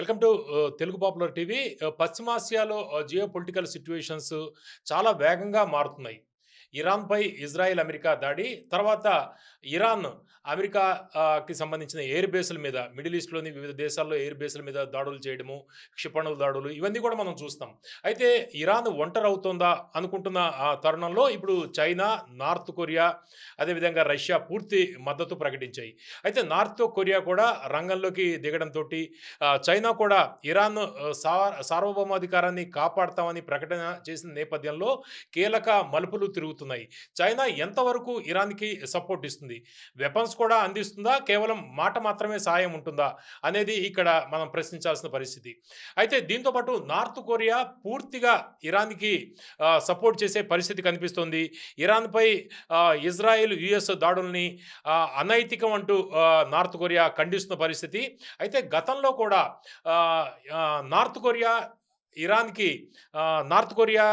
Welcome to Telugu popular TV. పశ్చిమాసియాలో geo political situations చాలా వేగంగా మారుతున్నాయి. ఇరాన్పై ఇజ్రాయెల్, అమెరికా దాడి, తర్వాత ఇరాన్ అమెరికాకి సంబంధించిన ఎయిర్ బేస్ల మీద మిడిల్ ఈస్ట్‌లోని వివిధ దేశాల్లో ఎయిర్ బేస్ల మీద దాడులు చేయడము, క్షిపణుల దాడులు ఇవన్నీ కూడా మనం చూస్తాం. అయితే ఇరాన్ ఒంటరవుతోందా అనుకుంటున్న ఆ తరుణంలో ఇప్పుడు చైనా, నార్త్ కొరియా, అదేవిధంగా రష్యా పూర్తి మద్దతు ప్రకటించాయి. అయితే నార్త్ కొరియా కూడా రంగంలోకి దిగడంతోటి చైనా కూడా ఇరాన్ సార్వభౌమాధికారాన్ని కాపాడతామని ప్రకటన చేసిన నేపథ్యంలో కీలక మలుపులు తిరుగుతున్నాయి. చైనా ఎంతవరకు ఇరాన్‌కి సపోర్ట్ ఇస్తుంది? వెపన్స్ కూడా అందిస్తుందా? కేవలం మాట మాత్రమే సాయం ఉంటుందా? అనేది ఇక్కడ మనం ప్రశ్నించాల్సిన పరిస్థితి. అయితే దీంతో పాటు నార్త్ కొరియా పూర్తిగా ఇరాన్‌కి సపోర్ట్ చేసే పరిస్థితి కనిపిస్తోంది. ఇరాన్‌పై ఇజ్రాయెల్, యూఎస్ దాడుల్ని అనైతికం అంటూ నార్త్ కొరియా ఖండిస్తున్న పరిస్థితి. అయితే గతంలో కూడా ఆహ్, ఆహ్, నార్త్ కొరియా ఇరాన్‌కి నార్త్ కొరియా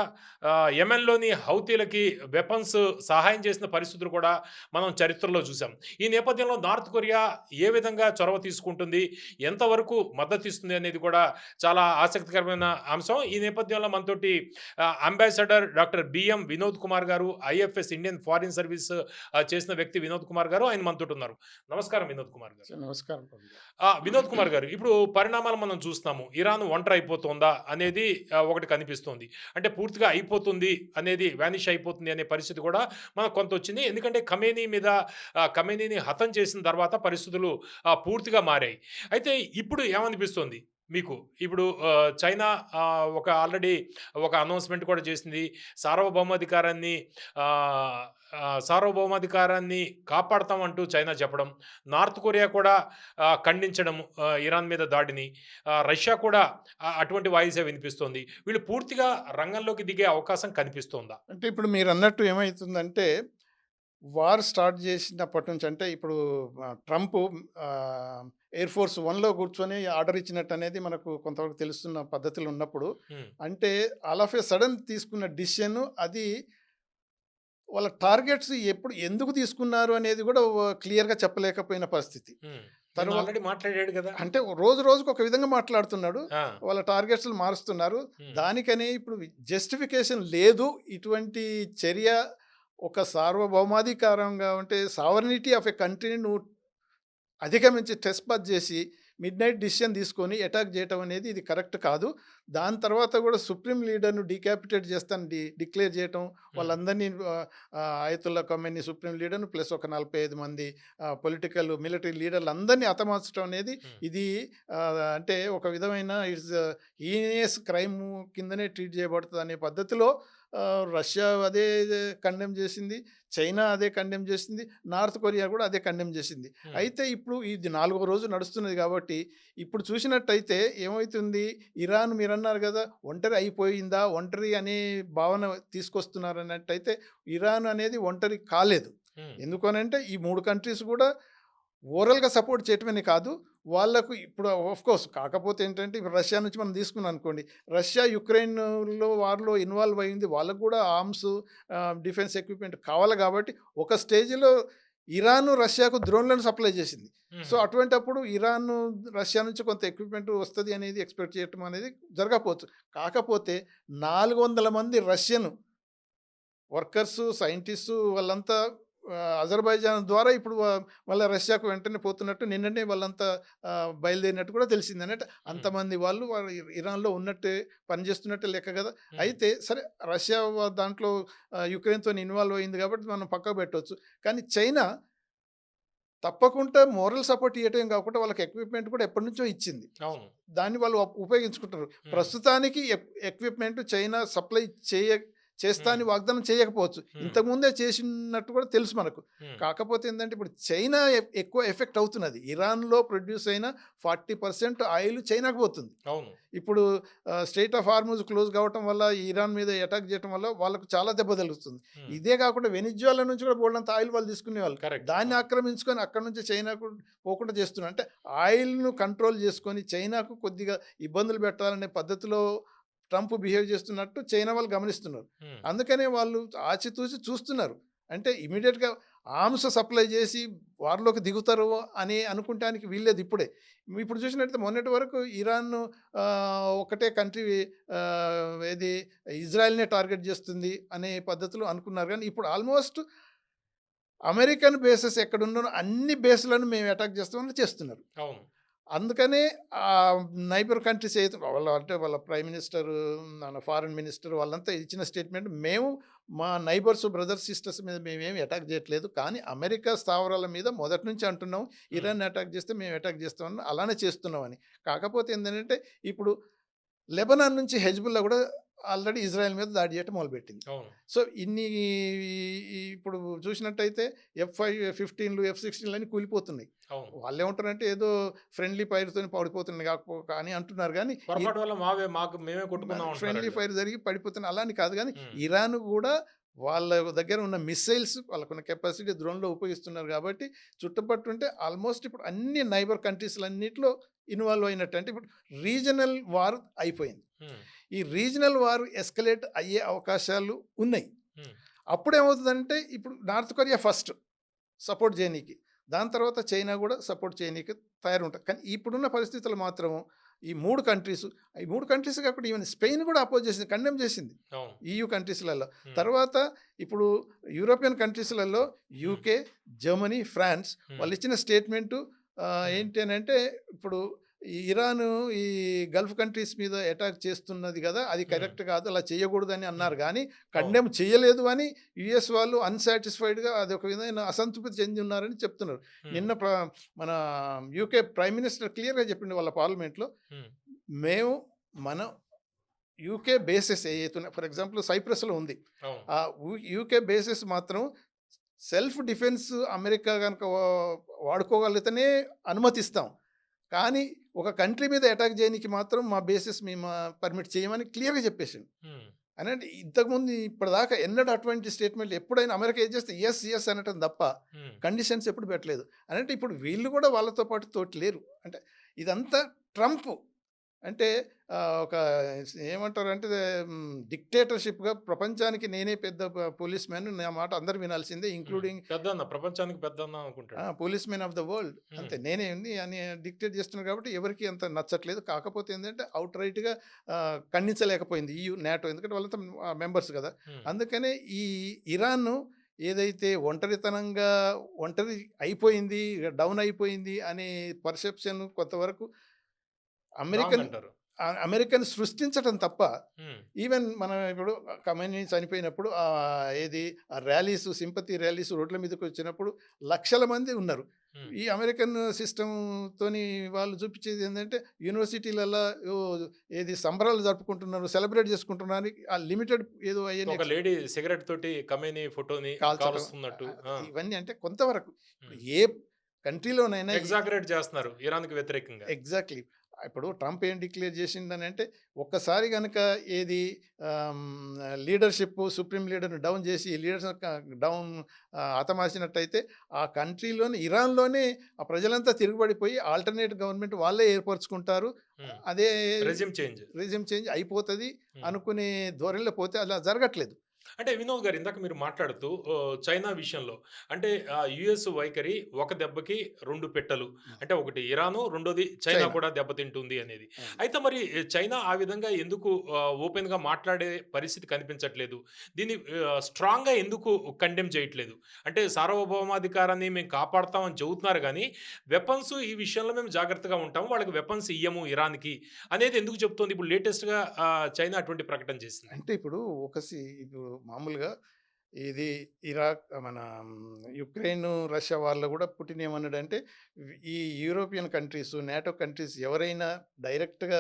యెమెన్‌లోని హౌతీలకి వెపన్స్ సహాయం చేసిన పరిస్థితులు కూడా మనం చరిత్రలో చూసాం. ఈ నేపథ్యంలో నార్త్ కొరియా ఏ విధంగా చొరవ తీసుకుంటుంది? ఎంతవరకు మద్దతిస్తుంది అనేది కూడా చాలా ఆసక్తికరమైన అంశం. ఈ నేపథ్యంలో మనతోటి ambassador doctor BM Vinod Kumar గారు, ఐఎఫ్ఎస్ ఇండియన్ ఫారిన్ సర్వీస్ చేసిన వ్యక్తి వినోద్ కుమార్ గారు ఆయన మనతోటున్నారు. నమస్కారం వినోద్ కుమార్ గారు. నమస్కారం. వినోద్ కుమార్ గారు, ఇప్పుడు పరిణామాలు మనం చూస్తున్నాము. ఇరాన్ ఒంటరైపోతుందా అనేది ఒకటి కనిపిస్తోంది. అంటే పూర్తిగా అయిపోతుంది అనేది, వానిష్ అయిపోతుంది అనే పరిస్థితి కూడా మనకు కొంతొచ్చింది. ఎందుకంటే ఖమేనీని హతం చేసిన తర్వాత పరిస్థితులు పూర్తిగా మారాయి. అయితే ఇప్పుడు ఏమనిపిస్తోంది మీకు? ఇప్పుడు చైనా ఆల్రెడీ ఒక అనౌన్స్‌మెంట్ కూడా చేసింది. సార్వభౌమాధికారాన్ని ఆహ్, సార్వభౌమాధికారాన్ని కాపాడతామంటూ చైనా చెప్పడం. నార్త్ కొరియా కూడా ఖండించడం ఇరాన్ మీద దాడిని. రష్యా కూడా అటువంటి వాయిసే వినిపిస్తోంది. వీళ్ళు పూర్తిగా రంగంలోకి దిగే అవకాశం కనిపిస్తోందా? అంటే ఇప్పుడు మీరన్నట్టు ఏమైతుందంటే, వార్ స్టార్ట్ చేసినప్పటి నుంచి అంటే ఇప్పుడు ట్రంప్ ఆహ్, ఎయిర్ ఫోర్స్ 1లో కూర్చొని ఆర్డర్ ఇచ్చినట్టనేది మనకు కొంతవరకు తెలుస్తున్న పద్ధతులు ఉన్నప్పుడు, హ్మ్. అంటే ఆల్ ఆఫ్ ఎ సడెన్ తీసుకున్న డిసిషన్ అది వాళ్ళ టార్గెట్స్ ఎందుకు తీసుకున్నారు అనేది కూడా క్లియర్‌గా చెప్పలేకపోయిన పరిస్థితి. హ్మ్. నిన్న తర్వా ఆల్రెడీ మాట్లాడాడు గదా! అంటే రోజు రోజుకి ఒక విధంగా మాట్లాడుతున్నాడు. ఆ! వాళ్ళ టార్గెట్స్‌లు మారుస్తున్నారు. హ్మ్. దానికని ఇప్పుడు జస్టిఫికేషన్ లేదు. ఇటువంటి చర్య ఒక సార్వభౌమాధికారంగా అంటే సావరినిటీ ఆఫ్ ఎ కంట్రీని నువ్వు అధిగమించి టెస్ట్ పాస్ చేసి మిడ్‌నైట్ డిసిషన్ తీసుకొని అటాక్ చేయటం అనేది ఇది కరెక్ట్ కాదు. దాని తర్వాత కూడా సుప్రీం లీడర్‌ను డీకాపిటేట్ చేస్తాను డిక్లేర్ చేయటం, హ్మ్. వాళ్ళందరినీ అయతుల్లా ఖొమైనీ సుప్రీం లీడర్‌ను ప్లస్ ఒక 45 మంది పొలిటికల్, మిలిటరీ లీడర్‌లందరినీ హతమార్చడం అనేది హ్మ్. ఇది అంటే ఒక విధమైన ఇట్స్ హీనియస్ క్రైమ్ కిందనే ట్రీట్ చేయబడుతదనే పద్ధతిలో రష్యా అదే కండెమ్ చేసింది. చైనా అదే కండెమ్ చేసింది. నార్త్ కొరియా కూడా అదే కండెమ్ చేసింది. హ్మ్. అయితే ఇప్పుడు ఇది నాలుగో రోజు నడుస్తున్నది కాబట్టి, ఇప్పుడు చూసినట్టయితే ఏమవుతుంది, ఇరాన్ మీరన్నారు గదా! ఒంటరి అయిపోయిందా? ఒంటరి అనే భావన తీసుకొస్తున్నారన్నట్టయితే, ఇరాన్ అనేది ఒంటరి కాలేదు. హ్మ్. ఎందుకనంటే ఈ 3 కంట్రీస్ కూడా ఓరల్‌గా సపోర్ట్ చేయటమనే కాదు, వాళ్ళకు ఇప్పుడు ఆఫ్‌కోర్స్ కాకపోతే ఏంటంటే, ఇప్పుడు రష్యా నుంచి మనం తీసుకున్నాం అనుకోండి. రష్యా యుక్రెయిన్‌లో వార్‌లో ఇన్వాల్వ్ అయింది. వాళ్ళకి కూడా ఆర్మ్స్, డిఫెన్స్ ఎక్విప్‌మెంట్ కావాలి కాబట్టి, ఒక స్టేజ్‌లో ఇరాను రష్యాకు డ్రోన్‌లను సప్లై చేసింది. సో, హుహు. అటువంటప్పుడు ఇరాను, రష్యా నుంచి కొంత ఎక్విప్‌మెంట్ వస్తది అనేది ఎక్స్‌పెక్ట్ చేయటం అనేది జరగకపోవచ్చు. కాకపోతే 400 మంది రష్యన్ వర్కర్సు, సైంటిస్టు వాళ్ళంతా అజర్బైజాన్ ద్వారా ఇప్పుడు మళ్ళా రష్యాకు వెంటనే పోతున్నట్టు నిన్ననే వాళ్ళంతా బయలుదేరినట్టు కూడా తెలిసింది. అంటే హ్మ్. అంతమంది వాళ్ళు ఇరాన్‌లో ఉన్నట్టే పనిచేస్తున్నట్టే లెక్క గదా! హ్మ్. అయితే సరే రష్యా దాంట్లో యుక్రెయిన్‌తోని ఇన్వాల్వ్ అయింది కాబట్టి మనం పక్కకు పెట్టొచ్చు. కానీ చైనా తప్పకుండా మోరల్ సపోర్ట్ ఇయ్యటమే కాకుండా వాళ్ళకి ఎక్విప్‌మెంట్ కూడా ఎప్పటినుంచో ఇచ్చింది. అవును. దాన్ని వాళ్ళు ఉపయోగించుకుంటారు. హ్మ్. ప్రస్తుతానికి ఎక్విప్‌మెంట్ చైనా సప్లై చేస్తా హ్మ్. అని వాగ్దానం చేయకపోవచ్చు. హ్మ్. ఇంతకుముందే చేసినట్టు కూడా తెలుసు మనకు. హ్మ్. కాకపోతే ఏందంటే ఇప్పుడు చైనా ఎక్కువ ఎఫెక్ట్ అవుతున్నది. ఇరాన్‌లో ప్రొడ్యూస్ అయిన 40% ఆయిల్ చైనాకు పోతుంది. అవును. ఇప్పుడు స్ట్రెయిట్ ఆఫ్ హార్ముజ్ క్లోజ్ కావటం వల్ల ఇరాన్ మీద అటాక్ చేయటం వల్ల వాళ్ళకు చాలా దెబ్బ తగులుతుంది. హ్మ్. ఇదే కాకుండా వెనిజులా నుంచి కూడా బోలెడంత ఆయిల్ వాళ్ళు తీసుకునేవాళ్ళు. కరెక్ట్. దాన్ని అవును. ఆక్రమించుకొని అక్కడి నుంచి చైనాకు పోకుండా చేస్తున్నారు. అంటే ఆయిల్‌ను కంట్రోల్ చేసుకొని చైనాకు కొద్దిగా ఇబ్బందులు పెట్టాలనే పద్ధతిలో ట్రంప్ బిహేవ్ చేస్తున్నట్టు చైనా వాళ్ళు గమనిస్తున్నారు. హ్మ్. అందుకనే వాళ్ళు ఆచితూచి చూస్తున్నారు. అంటే ఇమీడియట్‌గా ఆర్మ్స్ సప్లై చేసి వార్‌లోకి దిగుతారు అని అనుకుంటానికి వీల్లేదు ఇప్పుడే. ఇప్పుడు చూసినట్టయితే మొన్నటి వరకు ఇరాన్ ఒకటే కంట్రీ ఏది ఇజ్రాయెల్‌నే టార్గెట్ చేస్తుంది అనే పద్ధతిలో అనుకున్నారు. కానీ ఇప్పుడు ఆల్మోస్ట్ అమెరికన్ బేసెస్ ఎక్కడున్నానో అన్ని బేస్‌లను మేము అటాక్ చేస్తామని చేస్తున్నారు. అవును. అందుకనే నైబర్ కంట్రీస్ ఏదైతే అంటే వాళ్ళ ప్రైమ్ మినిస్టర్, మన ఫారెన్ మినిస్టర్ వాళ్ళంతా ఇచ్చిన స్టేట్మెంట్, మేము మా నైబర్స్, బ్రదర్స్, సిస్టర్స్ మీద మేమేమి అటాక్ చేయట్లేదు. కానీ అమెరికా స్థావరాల మీద మొదటి నుంచి అంటున్నాం. హ్మ్. ఇరాన్ అటాక్ చేస్తే మేము అటాక్ చేస్తామని అలానే చేస్తున్నామని. కాకపోతే ఏంటంటే ఇప్పుడు లెబనాన్ నుంచి హెజ్బుల్లా కూడా ఆల్రెడీ ఇజ్రాయెల్ మీద దాడి చేయటం మొదలుపెట్టింది. అవును. సో ఇన్ని ఇప్పుడు చూసినట్టయితే F-15లు, F-16లని కూలిపోతున్నాయి. అవును. వాళ్ళేమంటారంటే ఏదో ఫ్రెండ్లీ ఫైర్‌తోని పడిపోతున్నాయి కానీ అంటున్నారు గానీ, ఈ పొరపాటు వల్ల మాకు మేమే కొట్టుకున్నాం ఫ్రెండ్లీ అంటున్నారాళ్ళు. ఫైర్ జరిగి పడిపోతున్నాయి అలా అని కాదు గానీ, హ్మ్. ఇరాన్ గూడా వాళ్ళ దగ్గర ఉన్న మిస్సైల్స్, వాళ్ళకున్న కెపాసిటీ డ్రోన్‌లో ఉపయోగిస్తున్నారు గాబట్టి, చుట్టుపట్టుంటే ఆల్మోస్ట్ ఇప్పుడు అన్ని నైబర్ కంట్రీస్‌లన్నిట్లో ఇన్వాల్వ్ అయినట్టు. అంటే ఇప్పుడు రీజనల్ వార్ అయిపోయింది. హ్మ్. ఈ రీజనల్ వార్ ఎస్కలేట్ అయ్యే అవకాశాలు ఉన్నాయి. హ్మ్. అప్పుడేమవుతదంటే ఇప్పుడు నార్త్ కొరియా ఫస్ట్ సపోర్ట్ చేయనీకి. దాని తర్వాత చైనా గూడా సపోర్ట్ చేయనీకి తయారుంటది. కానీ ఇప్పుడున్న పరిస్థితులు మాత్రం ఈ 3 కంట్రీస్, ఈ 3 కంట్రీస్ కాకుండా ఈవెన్ స్పెయిన్ గూడా అపోజ్ చేసింది. కండెమ్ చేసింది. అవును. EU కంట్రీస్‌లలో. హ్మ్. తర్వాత ఇప్పుడు యూరోపియన్ కంట్రీస్‌లలో హ్మ్. యూకే, జర్మనీ, ఫ్రాన్స్ హ్మ్. వాళ్ళిచ్చిన స్టేట్మెంటు హ్మ్. ఏంటి అనంటే ఇప్పుడు ఈ ఇరాను ఈ గల్ఫ్ కంట్రీస్ మీద అటాక్ చేస్తున్నది గదా! అది హ్మ్. కరెక్ట్ కాదు. అలా చేయకూడదని హ్మ్. అన్నారు గానీ, అవును. కండెమ్ చేయలేదు అని యూఎస్ వాళ్ళు అన్‌సాటిస్ఫైడ్‌గా అదొక విధమైన అసంతృప్తి చెంది ఉన్నారని చెప్తున్నారు. హ్మ్. నిన్న మన యూకే ప్రైమ్ మినిస్టర్ క్లియర్‌గా చెప్పిండు వాళ్ళ పార్లమెంట్‌లో, హ్మ్. మేము మన యూకే బేసెస్ ఏయైతున్నాయి, ఫర్ ఎగ్జాంపుల్ సైప్రస్‌లో ఉంది. అవును. ఆ యూకే బేసెస్ మాత్రం సెల్ఫ్ డిఫెన్స్ అమెరికా గనక వాడుకోగలిగితేనే అనుమతిస్తాం. కానీ ఒక కంట్రీ మీద అటాక్ చేయనీకి మాత్రం మా బేసెస్ మేము పర్మిట్ చేయమని క్లియర్‌గా చెప్పేసిండు. హ్మ్. అనంటే ఇంతకుముందు ఇప్పటిదాకా ఎన్నడూ అటువంటి స్టేట్మెంట్‌లు ఎప్పుడైనా అమెరికా ఏది చేస్తే యెస్, యెస్ అనటం తప్ప హ్మ్. కండిషన్స్ ఎప్పుడు పెట్టలేదు. అనంటే ఇప్పుడు వీళ్ళు కూడా వాళ్ళతో పాటు తోటి లేరు. అంటే ఇదంతా ట్రంప్ అంటే ఒక ఏమంటారంటే డిక్టేటర్‌షిప్‌గా ప్రపంచానికి నేనే పెద్ద పోలీస్ మ్యాన్. నా మాట అందరూ వినాల్సిందే హ్మ్. ఇంక్లూడింగ్ పెద్దన్న ప్రపంచానికి పెద్దన్న అనుకుంటాడు. Police man of the world హ్మ్. అంతే. నేనే ఉంది అని డిక్టేట్ చేస్తున్నారు కాబట్టి ఎవరికీ అంత నచ్చట్లేదు. కాకపోతే ఏందంటే ఔట్‌రైట్‌గా ఖండించలేకపోయింది నాటో. ఎందుకంటే వాళ్ళంతా మెంబర్స్ కదా! హ్మ్. అందుకనే ఈ ఇరాన్ ఏదైతే ఒంటరి అయిపోయింది, డౌన్ అయిపోయింది అనే పర్సెప్షన్ కొంతవరకు రాంగ్ అమెరికన్ అంటారు. అమెరికన్ సృష్టించటం తప్ప, హ్మ్. ఈవెన్ మనం ఇప్పుడు ఖమేనీ చనిపోయినప్పుడు ఏది సింపతి ర్యాలీస్ రోడ్ల మీదకొచ్చినప్పుడు లక్షల మంది ఉన్నారు. హ్మ్. ఈ అమెరికన్ సిస్టమ్‌తోని వాళ్ళు చూపించేది ఏందంటే యూనివర్సిటీలల్ల ఏది సంబరాలు జరుపుకుంటున్నారు, సెలబ్రేట్ చేసుకుంటున్నారు అని ఆ లిమిటెడ్ ఏదో అయ్యని ఒక లేడీ సిగరెట్ తోటి కమేని ఫోటోని కాల్చటం. కాలుస్తున్నట్టు. ఆ! ఇవన్నీ అంటే కొంతవరకు. ఇప్పుడు హ్మ్. ఏ కంట్రీలోనైనా ఎగ్జాగరేట్ చేస్తున్నారు ఇరాన్‌కి వ్యతిరేకంగా. ఎగ్జాక్ట్‌లీ. ఇప్పుడు ట్రంప్ ఏం డిక్లేర్ చేసిండనంటే, ఒక్కసారి గనక ఏది సుప్రీం లీడర్‌ని డౌన్ చేసి లీడర్స్ డౌన్ హతమార్చినట్టయితే, ఆ కంట్రీలోని ఇరాన్‌లోనే ఆ ప్రజలంతా తిరుగుబడిపోయి ఆల్టర్‌నేట్ గవర్నమెంట్ వాళ్ళే ఏర్పరుచుకుంటారు. హ్మ్. అదే రెజిమ్ చేంజ్. రెజిమ్ చేంజ్ అయిపోతది హ్మ్. అనుకునే ధోరణిలో పోతే అలా జరగట్లేదు. అంటే వినోద్ గారు ఇందాక మీరు మాట్లాడుతూ చైనా విషయంలో అంటే యూఎస్ వైఖరి ఒక దెబ్బకి 2 పెట్టెలు. అంటే ఒకటి ఇరాను, రెండోది చైనా చైనా. కూడా దెబ్బతింటుంది అనేది. అవును. అయితే మరి చైనా ఆ విధంగా ఎందుకు ఓపెన్‌గా మాట్లాడే పరిస్థితి కనిపించట్లేదు? దీన్ని స్ట్రాంగ్‌గా ఎందుకు కండెమ్ చేయట్లేదు? అంటే సార్వభౌమాధికారాన్ని మేము కాపాడుతాం అని చెబుతున్నారు గానీ, వెపన్స్ ఈ విషయంలో మేము జాగ్రత్తగా ఉంటాము. వాళ్ళకి వెపన్స్ ఇయ్యము ఇరాన్‌కి అనేది ఎందుకు చెప్తోంది? ఇప్పుడు లేటెస్ట్‌గా చైనా అటువంటి ప్రకటన చేసింది. అంటే ఇప్పుడు మామూలుగా ఇది మన యుక్రెయిన్, రష్యా వార్‌లో గూడా పుటిన్ ఏమన్నాడంటే, ఈ యూరోపియన్ కంట్రీస్, నాటో కంట్రీస్ ఎవరైనా డైరెక్ట్‌గా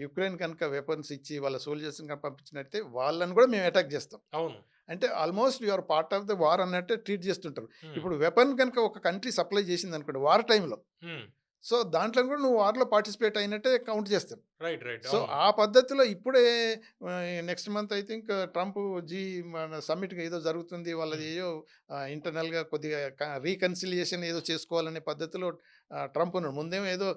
యుక్రెయిన్ కనుక వెపన్స్ ఇచ్చి వాళ్ళ సోల్జర్స్‌ని కనుక పంపించినట్టయితే వాళ్ళని గూడా మేము అటాక్ జేస్తాం. అవును. అంటే almost you are part of the war అన్నట్టే ట్రీట్ జేస్తుంటారు. హ్మ్. ఇప్పుడు వెపన్ గనుక ఒక కంట్రీ సప్లై చేసిందనుకోండి వార్ టైమ్‌లో, హ్మ్. సో దాంట్లో కూడా నువ్వు వార్లో పార్టిసిపేట్ అయినట్టే కౌంట్ చేస్తారు. రైట్. సో అవును. ఆ పద్ధతిలో ఇప్పుడే next month I think Trump ji మన సమ్మిట్ ఏదో జరుగుతుంది వాళ్ళది హ్మ్. ఏదో ఇంటర్నల్గా కొద్దిగా రీకన్సిలియేషన్ ఏదో చేసుకోవాలనే పద్ధతిలో ట్రంప్ ఉన్నాడు. ముందేమో ఏదో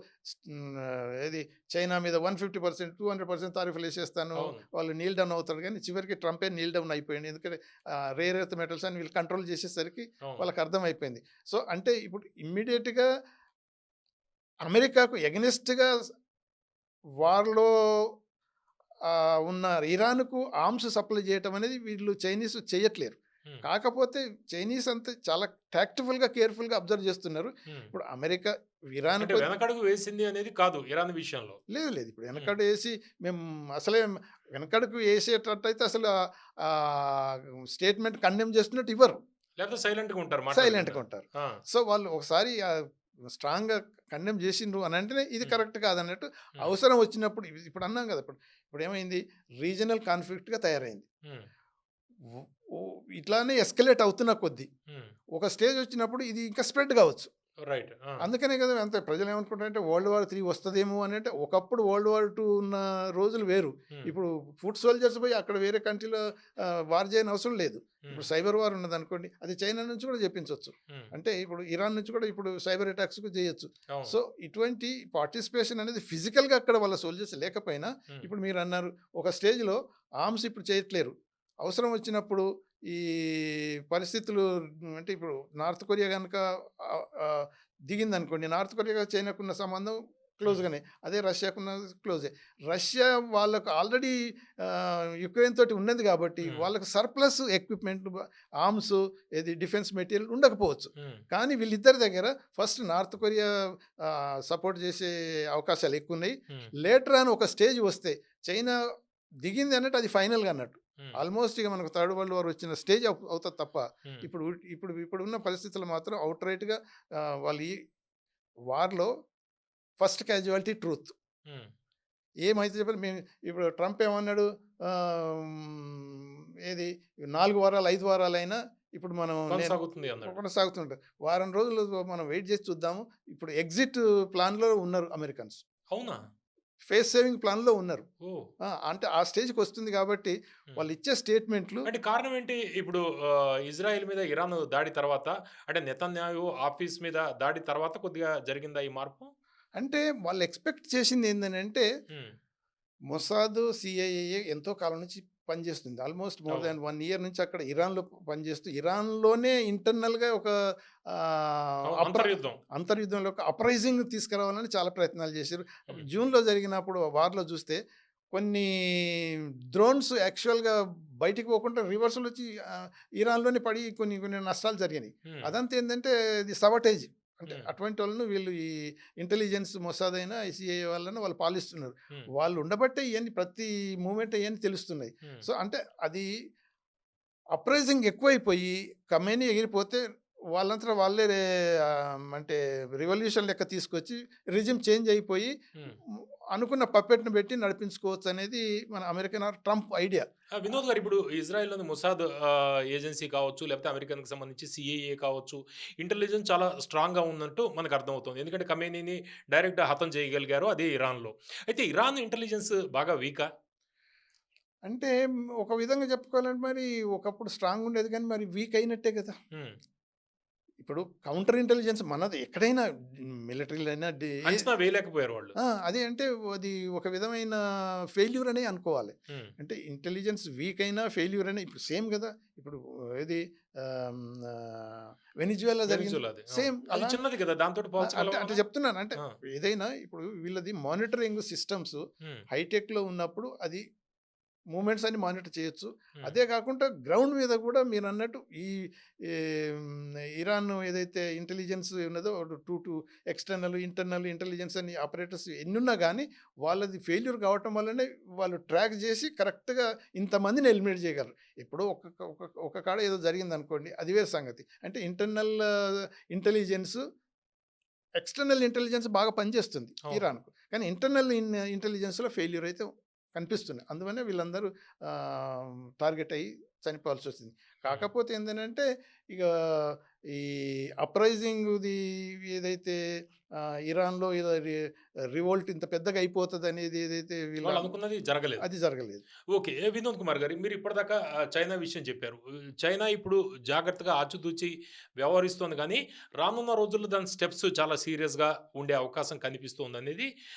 ఏది చైనా మీద 150% 200% తారీఫులు వేసేస్తాను, అవును. వాళ్ళు నీల్ డౌన్ అవుతారు, కానీ చివరికి ట్రంపే నీల్ డౌన్ అయిపోయింది. ఎందుకంటే రేర్ ఎర్త్ మెటల్స్ అని వీళ్ళు కంట్రోల్ చేసేసరికి అవును. వాళ్ళకి అర్థమైపోయింది. సో అంటే ఇప్పుడు ఇమ్మీడియట్గా అమెరికాకు ఎగనెస్ట్గా వార్‌లో ఉన్న ఇరాన్‌కు ఆర్మ్స్ సప్లై చేయటం అనేది వీళ్ళు చైనీస్ చేయట్లేరు. హ్మ్. కాకపోతే చైనీస్ అంతే చాలా టాక్ట్‌ఫుల్‌గా, కేర్‌ఫుల్‌గా అబ్జర్వ్ చేస్తున్నారు. హ్మ్. ఇప్పుడు అమెరికా అంటే ఇరాన్‌కు వెనకడుగు వేసింది అనేది కాదు ఇరాన్ విషయంలో. లేదు. ఇప్పుడు హ్మ్. వెనకడుగేసి మేము అసలే వెనకడుగు ఏసేటట్టయితే అసలు స్టేట్మెంట్ కండెమ్ చేస్తున్నట్టు ఇవ్వరు. లేకపోతే సైలెంట్‌గా ఉంటారు మాట్లాడకుండా. సైలెంట్‌గా ఉంటారు. ఆ! సో, వాళ్ళు ఒకసారి స్ట్రాంగ్‌గా కండెమ్ చేసిండ్రు అని అంటేనే ఇది హ్మ్. కరెక్ట్ కాదన్నట్టు హ్మ్. అవసరం వచ్చినప్పుడు ఇప్పుడు అన్నాం కదా! ఇప్పుడేమైంది రీజనల్ కాన్‌ఫ్లిక్ట్‌గా తయారైంది. హ్మ్. ఉ ఉ ఇట్లానే ఎస్కలేట్ అవుతున్న కొద్దీ హ్మ్. ఒక స్టేజ్ వచ్చినప్పుడు ఇది ఇంకా స్ప్రెడ్ కావచ్చు. రైట్. ఆ! అందుకనే కదా అంతే ప్రజలేమనుకుంటారంటే వరల్డ్ వార్ 3 వస్తదేమో అనంటే ఒకప్పుడు వరల్డ్ వార్ 2 ఉన్న రోజులు వేరు. హ్మ్. ఇప్పుడు ఫుట్ సోల్జర్స్ పోయి అక్కడ వేరే కంట్రీలో వార్ చేయని అవసరం లేదు. హ్మ్. ఇప్పుడు సైబర్ వార్ ఉన్నదనుకోండి, అది చైనా నుంచి కూడా చెప్పించొచ్చు. హ్మ్. అంటే ఇప్పుడు ఇరాన్ నుంచి కూడా ఇప్పుడు సైబర్ అటాక్స్‌కు చేయొచ్చు. అవును. సో, ఇటువంటి పార్టిసిపేషన్ అనేది ఫిజికల్‌గా అక్కడ వాళ్ళ సోల్జర్స్ లేకపోయినా, హ్మ్. ఇప్పుడు మీరన్నారు ఒక స్టేజ్‌లో ఆర్మ్స్ ఇప్పుడు చేయట్లేరు. అవసరం వచ్చినప్పుడు ఈ పరిస్థితులు అంటే ఇప్పుడు నార్త్ కొరియా గనక ఆహ్, ఆహ్, దిగిందనుకోండి. నార్త్ కొరియా, చైనాకున్న సంబంధం హ్మ్. క్లోజ్‌గానే. అదే రష్యాకున్న క్లోజే. రష్యా వాళ్ళకు ఆల్రెడీ యుక్రెయిన్ తోటి ఉన్నది కాబట్టి హ్మ్. వాళ్ళకి సర్ప్లస్ ఎక్విప్‌మెంట్ ఆర్మ్స్ ఏది డిఫెన్స్ మెటీరియల్ ఉండకపోవచ్చు. హ్మ్. కానీ వీళ్ళిద్దరి దగ్గర ఫస్ట్ నార్త్ కొరియా సపోర్ట్ చేసే అవకాశాలు ఎక్కువున్నాయి. హ్మ్. లేటర్ ఆన్ ఒక స్టేజ్ వస్తే చైనా దిగింది అన్నట్టు అది ఫైనల్‌గా అన్నట్టు. హ్మ్. ఆల్మోస్ట్ ఇక మనకు థర్డ్ వరల్డ్ వార్ వచ్చిన స్టేజ్ అవుతది తప్ప హ్మ్. ఇప్పుడున్న పరిస్థితుల్లో మాత్రం ఔట్‌రైట్‌గా వాళ్ళు ఈ వార్‌లో ఫస్ట్ క్యాజువాలిటీ ట్రూత్. హ్మ్. ఏమైతే చెప్పాలి మేము ఇప్పుడు ట్రంప్ ఏమన్నాడు ఆహ్, ఏది 4 వారాలు, 5 వారాలైనా ఇప్పుడు మనం నేను కొనసాగుతుంది అన్నాడు. కొనసాగుతుంటది. వారం రోజులు మనం వెయిట్ చేసి చూద్దాము. ఇప్పుడు ఎగ్జిట్ ప్లాన్‌లో ఉన్నారు అమెరికన్స్. అవునా? ఫేస్ సేవింగ్ ప్లాన్‌లో ఉన్నారు. ఓహ్! అంటే ఆ స్టేజ్‌కొస్తుంది కాబట్టి హ్మ్. వాళ్ళిచ్చే స్టేట్మెంట్‌లు అంటే కారణం ఏంటి? ఇప్పుడు ఇజ్రాయెల్ మీద ఇరాన్ దాడి తర్వాత అంటే నెతన్యాహు ఆఫీస్ మీద దాడి తర్వాత కొద్దిగా జరిగిందా ఈ మార్పు? అంటే వాళ్ళు ఎక్స్‌పెక్ట్ చేసిందేందనంటే హ్మ్. మొసాద్, సీఐఏ ఎంతో కాలం నుంచి పనిచేస్తుంది. ఆల్మోస్ట్ మోర్ అవును. దాన్ 1 ఇయర్ నుంచి అక్కడ ఇరాన్‌లో పనిచేస్తూ, ఇరాన్‌లోనే ఇంటర్నల్‌గా ఒక ఆహ్, అవును. అప్ర అంతర్యుద్ధం. అంతర్యుద్ధంలో ఒక అప్రైజింగ్ తీసుకురావాలని చాలా ప్రయత్నాలు చేశారు. హ్మ్. జూన్‌లో జరిగినప్పుడు వార్‌లో చూస్తే కొన్ని డ్రోన్స్ యాక్చువల్‌గా బయటికి పోకుండా రివర్స్‌లో వచ్చి ఇరాన్‌లోనే పడి కొన్ని కొన్ని నష్టాలు జరిగినాయి. హ్మ్. అదంతా ఏందంటే ఇది సబటేజ్. అంటే హ్మ్. అటువంటి వాళ్ళను వీళ్ళు ఈ ఇంటెలిజెన్స్ మొసాద్ అయినా, ఐసీఐఏ వాళ్ళని వాళ్ళు పాలిస్తున్నారు. హ్మ్. వాళ్ళు ఉండబట్టే ఇయన్నీ ప్రతి మూవ్‌మెంట్ ఇయన్నీ తెలుస్తున్నాయి. హ్మ్. సో, అంటే అది అప్రైజింగ్ ఎక్కువైపోయి కమ్మేని ఎగిరిపోతే వాళ్ళంతట వాళ్ళే అంటే రివల్యూషన్ లెక్క తీసుకొచ్చి రెజిమ్ చేంజ్ అయిపోయి హ్మ్. హ్మ్, అనుకున్న పప్పెట్‌ని పెట్టి నడిపించుకోవచ్చనేది మన American or Trump idea. Vinod గారు ఇప్పుడు ఇజ్రాయెల్‌లోని మొసాద్ ఏజెన్సీ కావచ్చు, లేకపోతే అమెరికన్‌కి సంబంధించి సీఏఏ కావచ్చు, ఇంటెలిజెన్స్ చాలా స్ట్రాంగ్‌గా ఉందంటూ మనకు అర్థమవుతుంది. ఎందుకంటే ఖమేనీని డైరెక్ట్‌గా హతం చేయగలిగారు. అది ఇరాన్‌లో. అయితే ఇరాన్ ఇంటెలిజెన్స్ బాగా వీకా? అంటే ఒక విధంగా చెప్పుకోవాలంటే మరి ఒకప్పుడు స్ట్రాంగ్ ఉండేది కానీ మరి వీక్ అయినట్టే కదా! హ్మ్. ఇప్పుడు కౌంటర్ ఇంటెలిజెన్స్ మనది ఎక్కడైనా మిలిటరీలో అయినా అంచనా వేయలేకపోయారు వాళ్ళు. అదే అంటే అది ఒక విధమైన ఫెయిల్యూర్ అనే అనుకోవాలి. హ్మ్. అంటే ఇంటెలిజెన్స్ వీక్ అయినా, ఫెయిల్యూర్ అయినా ఇప్పుడు సేమ్ గదా! ఇప్పుడు ఏది ఆహ్, ఆహ్, వెనిజువేలా జరిగింది. వెనిజులాది. అవును. సేమ్ అది అలానే చిన్నది కదా! దాంతోటి అంటే పోల్చగలమా అంటే మనం? చెప్తున్నాను. అంటే ఆ! ఏదైనా ఇప్పుడు వీళ్ళది మానిటరింగ్ సిస్టమ్స్ హ్మ్. హైటెక్‌లో ఉన్నప్పుడు అది మూవ్‌మెంట్స్ అన్ని మానిటర్ చేయొచ్చు. హ్మ్. అదే కాకుండా గ్రౌండ్ మీద కూడా మీరన్నట్టు ఈ ఇరాన్ ఏదైతే ఇంటెలిజెన్స్ ఉన్నదో టు ఇంటర్నల్ ఇంటెలిజెన్స్ అని ఆపరేటర్స్ ఎన్నున్నా గానీ, వాళ్ళది ఫెయిల్యూర్ కావటం వల్లనే వాళ్ళు ట్రాక్ చేసి కరెక్ట్‌గా ఇంతమందిని ఎలిమినేట్ చేయగలరు. ఎప్పుడో ఒక కాడ ఏదో జరిగిందనుకోండి, అది వేరే సంగతి. అంటే ఇంటెలిజెన్స్, ఎక్స్‌టర్నల్ ఇంటెలిజెన్స్ బాగా పనిచేస్తుంది అవును. ఇరాన్‌కు. కానీ ఇంటెలిజెన్స్‌లో ఫెయిల్యూర్ అయితే కనిపిస్తుంది. అందువల్లే వీళ్ళందరూ టార్గెట్ అయ్యి చనిపోవాల్సొచ్చింది. కాకపోతే ఏంటంటే ఇక ఈ అప్రైజింగ్ది ఏదైతే ఇరాన్లో ఏదో రివోల్ట్ ఇంత పెద్దగా అయిపోతుంది అనేది ఏదైతే వీళ్ళు వాళ్ళు అనుకున్నది జరగలేదు. అది జరగలేదు. ఓకే. వినోద్ కుమార్ గారు మీరు ఇప్పటిదాకా చైనా విషయం చెప్పారు. చైనా ఇప్పుడు జాగ్రత్తగా ఆచితూచి వ్యవహరిస్తోంది గానీ, రానున్న రోజుల్లో దాని స్టెప్స్ చాలా సీరియస్‌గా ఉండే అవకాశం కనిపిస్తోందనేది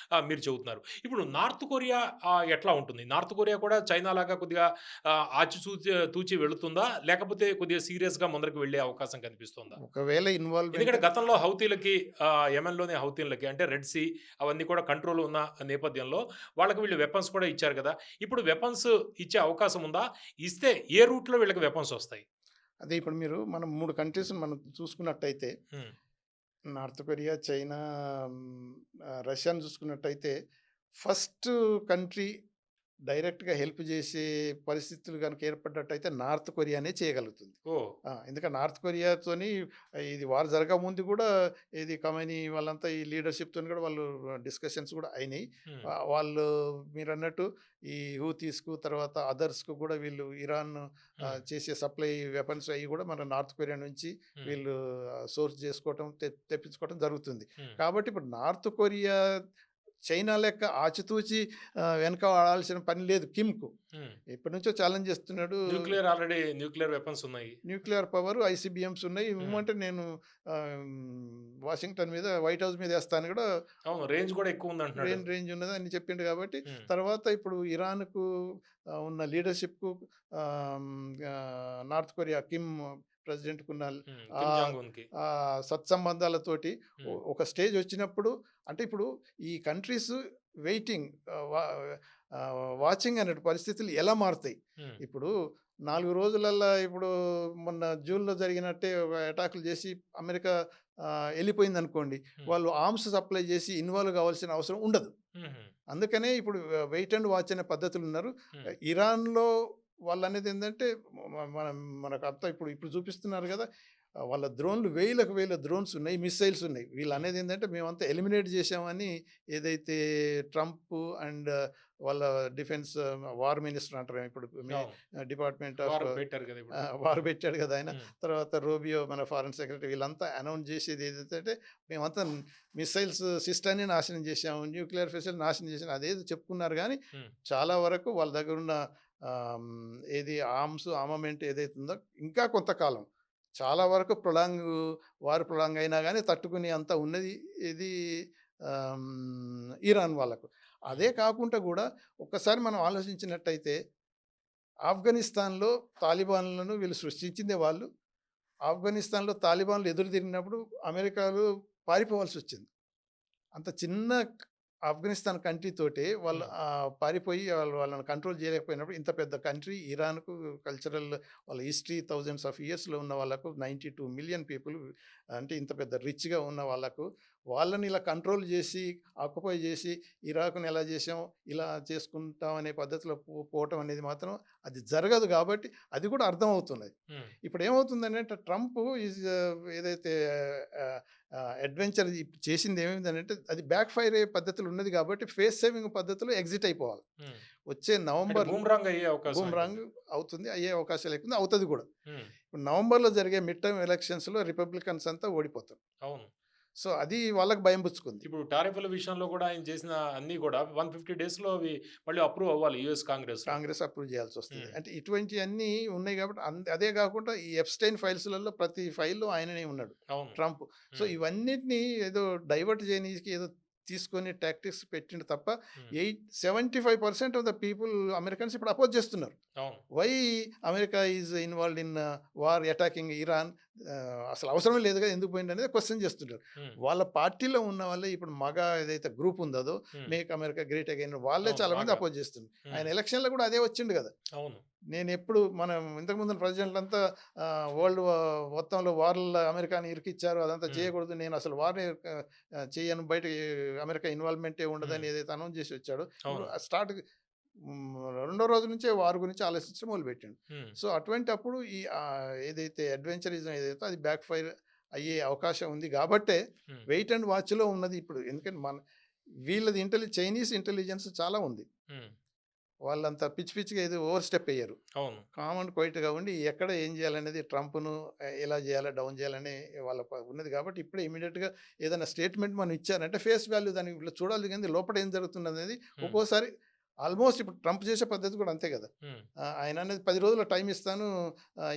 మీరు చెబుతున్నారు. ఇప్పుడు నార్త్ కొరియా ఎట్లా ఉంటుంది? నార్త్ కొరియా కూడా చైనా లాగా కొద్దిగా తూచి వెళుతుందా? లేకపోతే కొద్దిగా సీరియస్‌గా ముందరికి వెళ్ళే అవకాశం కనిపిస్తోందా? ఒకవేళ ఇన్వాల్వ్‌మెంట్ ఎందుకంటే గతంలో హౌతీలకి యెమెన్‌లోని హౌతీలకి అంటే రెడ్ సీ అవన్నీ కూడా కంట్రోల్ ఉన్న నేపథ్యంలో వాళ్ళకి వీళ్ళు వెపన్స్ కూడా ఇచ్చారు కదా! ఇప్పుడు వెపన్స్ ఇచ్చే అవకాశం ఉందా? ఇస్తే ఏ రూట్‌లో వీళ్ళకి వెపన్స్ వస్తాయి? అదే ఇప్పుడు మనం 3 కంట్రీస్‌ని మనం చూసుకున్నట్టయితే హ్మ్. నార్త్ కొరియా, చైనా, రష్యాని చూసుకున్నట్టయితే ఫస్ట్ కంట్రీ డైరెక్ట్‌గా హెల్ప్ చేసే పరిస్థితులు గనుక ఏర్పడ్డట్టయితే నార్త్ కొరియానే చేయగలుగుతుంది. ఓహ్! ఎందుకంటే నార్త్ కొరియాతోని ఇది వార్ జరగకముందు కూడా ఇది ఖమైనీ వాళ్ళంతా ఈ లీడర్‌షిప్‌తోని కూడా వాళ్ళు డిస్కషన్స్ కూడా అయినాయి. హ్మ్. వాళ్ళు మీరన్నట్టు ఈ హూతీస్‌కు తర్వాత అదర్స్‌కు కూడా వీళ్ళు ఇరాన్ హ్మ్. చేసే సప్లై వెపన్స్ అయ్యి కూడా మన నార్త్ కొరియా నుంచి హ్మ్. వీళ్ళు సోర్స్ చేసుకోవటం, తెప్పించుకోవటం జరుగుతుంది. హ్మ్. కాబట్టి ఇప్పుడు నార్త్ కొరియా, చైనా లెక్క ఆచితూచి వెనక వాడాల్సిన పని లేదు కిమ్‌కు. హ్మ్. ఎప్పటినుంచో ఛాలెంజ్ చేస్తున్నాడు. న్యూక్లియర్ వెపన్స్ ఉన్నాయి. న్యూక్లియర్ పవర్, ఐసీబీఎమ్స్ ఉన్నాయి. హ్మ్. ఇవ్వమంటే నేను వాషింగ్టన్ మీద, వైట్ హౌస్ మీద ఏస్తాను కూడా అవును. రేంజ్ కూడా ఎక్కువుందంటున్నాడు. రేంజ్ ఉన్నదని చెప్పిండు కాబట్టి హ్మ్. తర్వాత ఇప్పుడు ఇరాన్‌కు ఉన్న లీడర్‌షిప్‌కు నార్త్ కొరియా కిమ్ ప్రెసిడెంట్‌కున్న హ్మ్. కిమ్ ఆహ్, జాంగ్ ఉన్‌కి. సత్సంబంధాలతోటి హ్మ్. ఒక స్టేజ్ వచ్చినప్పుడు అంటే ఇప్పుడు ఈ కంట్రీస్ వెయిటింగ్ వాచింగ్ అనే పరిస్థితులు ఎలా మారుతాయి? హ్మ్. ఇప్పుడు 4 రోజులల్లా ఇప్పుడు మొన్న జూన్‌లో జరిగినట్టే ఒక అటాకులు చేసి అమెరికా ఎళ్ళిపోయిందనుకోండి. హ్మ్. వాళ్ళు ఆర్మ్స్ సప్లై చేసి ఇన్వాల్వ్ కావాల్సిన అవసరం ఉండదు. హుహు. అందుకనే ఇప్పుడు వెయిట్ అండ్ వాచ్ అనే పద్ధతులున్నారు. హ్మ్. ఇరాన్‌లో వాళ్ళనేదేందంటే మనం మనకంతా ఇప్పుడు చూపిస్తున్నారు గదా! వాళ్ళ డ్రోన్‌లు వేలకు వేల డ్రోన్స్ ఉన్నాయి. మిస్సైల్స్ ఉన్నాయి. హ్మ్. వీళ్ళనేదేందంటే మేమంతా ఎలిమినేట్ చేశామని ఏదైతే ట్రంప్ అండ్ వాళ్ళ డిఫెన్స్ వార్ మినిస్టర్ అంటారు. ఇప్పుడు అవును. డిపార్ట్మెంట్ ఆఫ్ వార్ పెట్టారు కదా! ఇప్పుడు. వార్ హ్మ్. పెట్టాడు గదా! ఆయన. హ్మ్. తర్వాత రూబియో మన ఫారెన్ సెక్రటరీ వీళ్ళంతా అనౌన్స్ చేసేది ఏదైతే మేమంతా మిస్సైల్స్ సిస్టమ్‌ని నాశనం చేశాము. న్యూక్లియర్ ఫెసిలిటీ నాశనం చేశాం. అదేదో చెప్పుకున్నారు గానీ, హ్మ్. చాలా వరకు వాళ్ళ దగ్గరున్న ఏది ఆర్మమెంట్ ఏదైతే ఉందో ఇంకా కొంతకాలం చాలా వరకు వార్ ప్రొలాంగ్ అయినా గానీ తట్టుకునే అంత ఉన్నది ఇది ఇరాన్ వాళ్ళకు. హ్మ్. అదే కాకుండా గూడా ఒక్కసారి మనం ఆలోచించినట్టయితే ఆఫ్ఘనిస్తాన్‌లో తాలిబాన్‌లను వీళ్ళు సృష్టించిందే వాళ్ళు. ఆఫ్ఘనిస్తాన్‌లో తాలిబాన్లు ఎదురు తిరిగినప్పుడు అమెరికాలో పారిపోవాల్సొచ్చింది. అంత చిన్న ఆఫ్ఘనిస్తాన్ కంట్రీ తోటి వాళ్ళు హ్మ్. పారిపోయి వాళ్ళని కంట్రోల్ చేయలేకపోయినప్పుడు ఇంత పెద్ద కంట్రీ ఇరాన్‌కు కల్చరల్ వాళ్ళ హిస్టరీ థౌసండ్స్ ఆఫ్ ఇయర్స్‌లో ఉన్న వాళ్ళకు 92 మిలియన్ పీపుల్ అంటే ఇంత పెద్ద రిచ్‌గా ఉన్న వాళ్ళకు వాళ్ళని ఇలా కంట్రోల్ చేసి, ఆక్యుపై చేసి ఇరాక్‌ని ఎలా చేసాం, ఇలా చేసుకుంటాం అనే పద్ధతిలో పోవటం అనేది మాత్రం అది జరగదు కాబట్టి అది కూడా అర్థమవుతున్నది. హ్మ్. ఇప్పుడేమవుతుందనంటే ట్రంప్ ఏదైతే ఆహ్, అడ్వెంచర్ చేసింది ఏమైందనంటే అది బ్యాక్ ఫైర్ అయ్యే పద్ధతులు ఉన్నది కాబట్టి ఫేస్ సేవింగ్ పద్ధతిలో ఎగ్జిట్ అయిపోవాలి. హ్మ్. వచ్చే అంటే నవంబర్ బూమరాంగ్ అయ్యే అవకాశం బూమరాంగ్ ఉంటుంది. అవుతుంది. అయ్యే అవకాశాలు ఎక్కువ అవుతది కూడా. హ్మ్. ఇప్పుడు నవంబర్‌లో జరిగే మిడ్ టర్మ్ ఎలక్షన్స్‌లో రిపబ్లికన్స్ అంతా ఓడిపోతారు. అవును. సో, అది వాళ్ళకి భయం పుచ్చుకుంది. ఇప్పుడు టారిఫ్‌ల విషయంలో కూడా ఆయన చేసిన అన్నీ కూడా 150 డేస్‌లో అవి మళ్ళీ అప్రూవ్ అవ్వాలి యూఎస్ కాంగ్రెస్‌లో. కాంగ్రెస్ అప్రూవ్ చేయాల్సొస్తది. హ్మ్. అంటే ఇటువంటియన్నీ ఉన్నాయి కాబట్టి అదే గాకుండా ఈ ఎప్‌స్టైన్ ఫైల్స్‌లలో ప్రతి ఫైల్‌లో ఆయననే ఉన్నాడు. అవును. ట్రంప్. సో, హ్మ్. ఇవన్నిటిని ఏదో డైవర్ట్ చేయనీకి ఏదో తీసుకొని టాక్టిక్స్ పెట్టిండు తప్ప హ్మ్. 75% ఆఫ్ ద పీపుల్ అమెరికన్స్ ఇప్పుడు అపోజ్ చేస్తున్నారు. అవును. Why America is involved in war attacking Iran అసలు అవసరమే లేదు కదా! ఎందుకు పోయిండనేది క్వెషన్ చేస్తుంటారు. హ్మ్. వాళ్ళ పార్టీలో ఉన్న వాళ్ళే ఇప్పుడు మగా ఏదైతే గ్రూప్ ఉందో హ్మ్. మేక్ అమెరికా గ్రేట్ అగైన్ వాళ్ళే అవును. చాలా మంది బాగా. అపోజ్ చేస్తున్నారు. హ్మ్. ఆయన ఎలక్షన్‌లో కూడా అదే వచ్చిండు కదా! అవును. నేనెప్పుడు మనం ఇంతకుముందున ప్రెసిడెంట్లంతా వరల్డ్ మొత్తంలో వార్‌లలో అమెరికాని ఇరికిచ్చారు. అదంతా హ్మ్. చేయకూడదు. నేనసలు వార్‌ని చెయ్యను. బయట అమెరికా ఇన్వాల్వ్‌మెంటే ఉండదని హ్మ్. ఏదైతే అనౌన్స్ చేసి వచ్చాడో, ఇప్పుడు అవును. రెండో రోజు నుంచే వార్ గురించి ఆలోచించడం మొదలుపెట్టిండు. హ్మ్. సో, అటువంటప్పుడు ఏదైతే అడ్వెంచరిజం ఏదైతే అది బ్యాక్ ఫైర్ అయ్యే అవకాశం ఉంది గాబట్టే హ్మ్. వెయిట్ అండ్ వాచ్‌లో ఉన్నది ఇప్పుడు. ఎందుకంటే వీళ్ళది చైనీస్ ఇంటెలిజెన్స్ చాలా ఉంది. హ్మ్. వాళ్ళంతా పిచ్చి పిచ్చిగా ఏదో ఓవర్ స్టెప్ అయ్యారు. అవును. కామ్ అండ్ క్వైట్‌గా ఉండి ఎక్కడ ఏం చేయాలనేది ట్రంప్‌ను ఎలా చేయాలా, డౌన్ చేయాలని వాళ్ళ ఉన్నది కాబట్టి ఇప్పుడే ఇమ్మీడియేట్‌గా ఏదైనా స్టేట్మెంట్ మనం ఇచ్చారంటే ఫేస్ వాల్యూ దాన్ని ఇట్లా చూడాలి గానీ లోపల ఏం జరుగుతుందనేది హ్మ్. ఒక్కోసారి ఆల్మోస్ట్ ఇప్పుడు ట్రంప్ చేసే పద్ధతి కూడా అంతే కదా! హ్మ్. ఆయన అనేది 10 రోజుల టైమ్ ఇస్తాను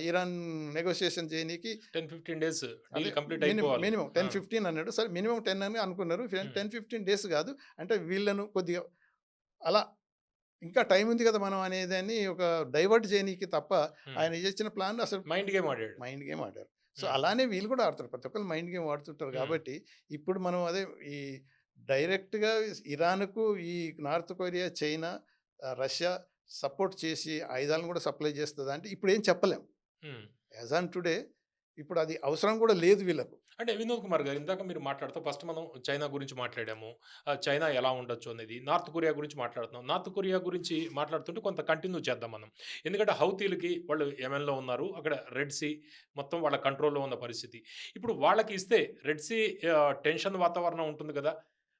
ఇరాన్ నెగోషియేషన్ చేయనీకి 10, 15 డేస్ అదే డీల్ కంప్లీట్ మినిమం అయిపోవాలి. మినిమం ఆ! 10, 15 అన్నాడు. సరే మినిమం 10 అని అనుకున్నారు. హ్మ్. 10, 15 డేస్ కాదు. అంటే వీళ్ళను కొద్దిగా అలా ఇంకా టైం ఉంది కదా మనం అనేదాన్ని ఒక డైవర్ట్ చేయనీకి తప్ప హ్మ్. ఆయన చేసిన ప్లాన్ అసలు మైండ్ గేమ్ ఆడాడు. మైండ్ గేమ్ ఆడారు. సో, హ్మ్. అలానే వీళ్ళు కూడా ఆడతారు. ప్రతి ఒక్కళ్ళు మైండ్ గేమ్ ఆడుతుంటారు హ్మ్. కాబట్టి ఇప్పుడు మనం అదే ఈ డైరెక్ట్‌గా ఇరాన్‌కు ఈ north Korea, China, Russia support చేసి ఆయుధాలను కూడా సప్లై చేస్తదా అంటే ఇప్పుడేం చెప్పలేం. హ్మ్. యాజ్ ఆన్ టుడే ఇప్పుడు అది అవసరం కూడా లేదు వీళ్ళకు. అంటే వినోద్ కుమార్ గారు ఇందాక మీరు మాట్లాడుతూ ఫస్ట్ మనం చైనా గురించి మాట్లాడాము. చైనా ఎలా ఉండొచ్చు అనేది. నార్త్ కొరియా గురించి మాట్లాడుతున్నాం. నార్త్ కొరియా గురించి మాట్లాడుతుంటే కొంత కంటిన్యూ చేద్దాం మనం. ఎందుకంటే హౌతీలకి వాళ్ళు యెమెన్‌లో ఉన్నారు. అక్కడ రెడ్ సీ మొత్తం వాళ్ళ కంట్రోల్‌లో ఉన్న పరిస్థితి. ఇప్పుడు వాళ్ళకి ఇస్తే రెడ్ సీ టెన్షన్ వాతావరణం ఉంటుంది కదా!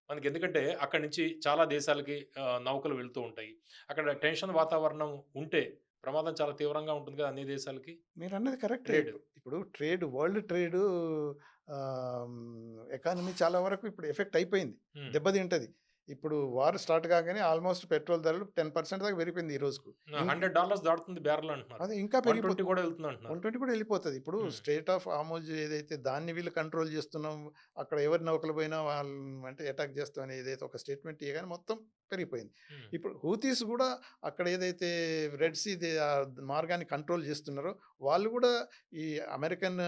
మనకి ఎందుకంటే అక్కడి నుంచి చాలా దేశాలకి నౌకలు వెళ్తూ ఉంటాయి. అక్కడ టెన్షన్ వాతావరణం ఉంటే ప్రమాదం చాలా తీవ్రంగా ఉంటుంది కదా! అన్ని దేశాలకి. మీరన్నది కరెక్టే. ట్రేడ్. ఇప్పుడు వరల్డ్ ట్రేడు ఎకానమీ చాలా వరకు ఇప్పుడు ఎఫెక్ట్ అయిపోయింది. హ్మ్. దెబ్బతింటది. ఇప్పుడు వార్ స్టార్ట్ కాగానే ఆల్మోస్ట్ పెట్రోల్ ధరలు 10% దాకా పెరిగిపోయింది ఈ రోజుకు. $100 దాటుతుంది బ్యారెల్ అంటున్నారు. అదే ఇంకా 120 పెరిగిపోతుంది. కూడా వెళ్తుందంటున్నారు. 120 కూడా వెళ్ళిపోతది. ఇప్పుడు హ్మ్. స్ట్రెయిట్ ఆఫ్ హార్మోజ్ ఏదైతే దాన్ని వీళ్ళు కంట్రోల్ చేస్తున్నాం. అక్కడ ఎవరి నౌకలు పోయినా వాళ్ళు అంటే అటాక్ చేస్తాం అని ఏదైతే ఒక స్టేట్మెంట్ ఇయ్యగానే మొత్తం పెరిగిపోయింది. హ్మ్. ఇప్పుడు హూతీస్ కూడా అక్కడ ఏదైతే రెడ్ సీ మార్గాన్ని కంట్రోల్ చేస్తున్నారో వాళ్ళు కూడా ఈ అమెరికన్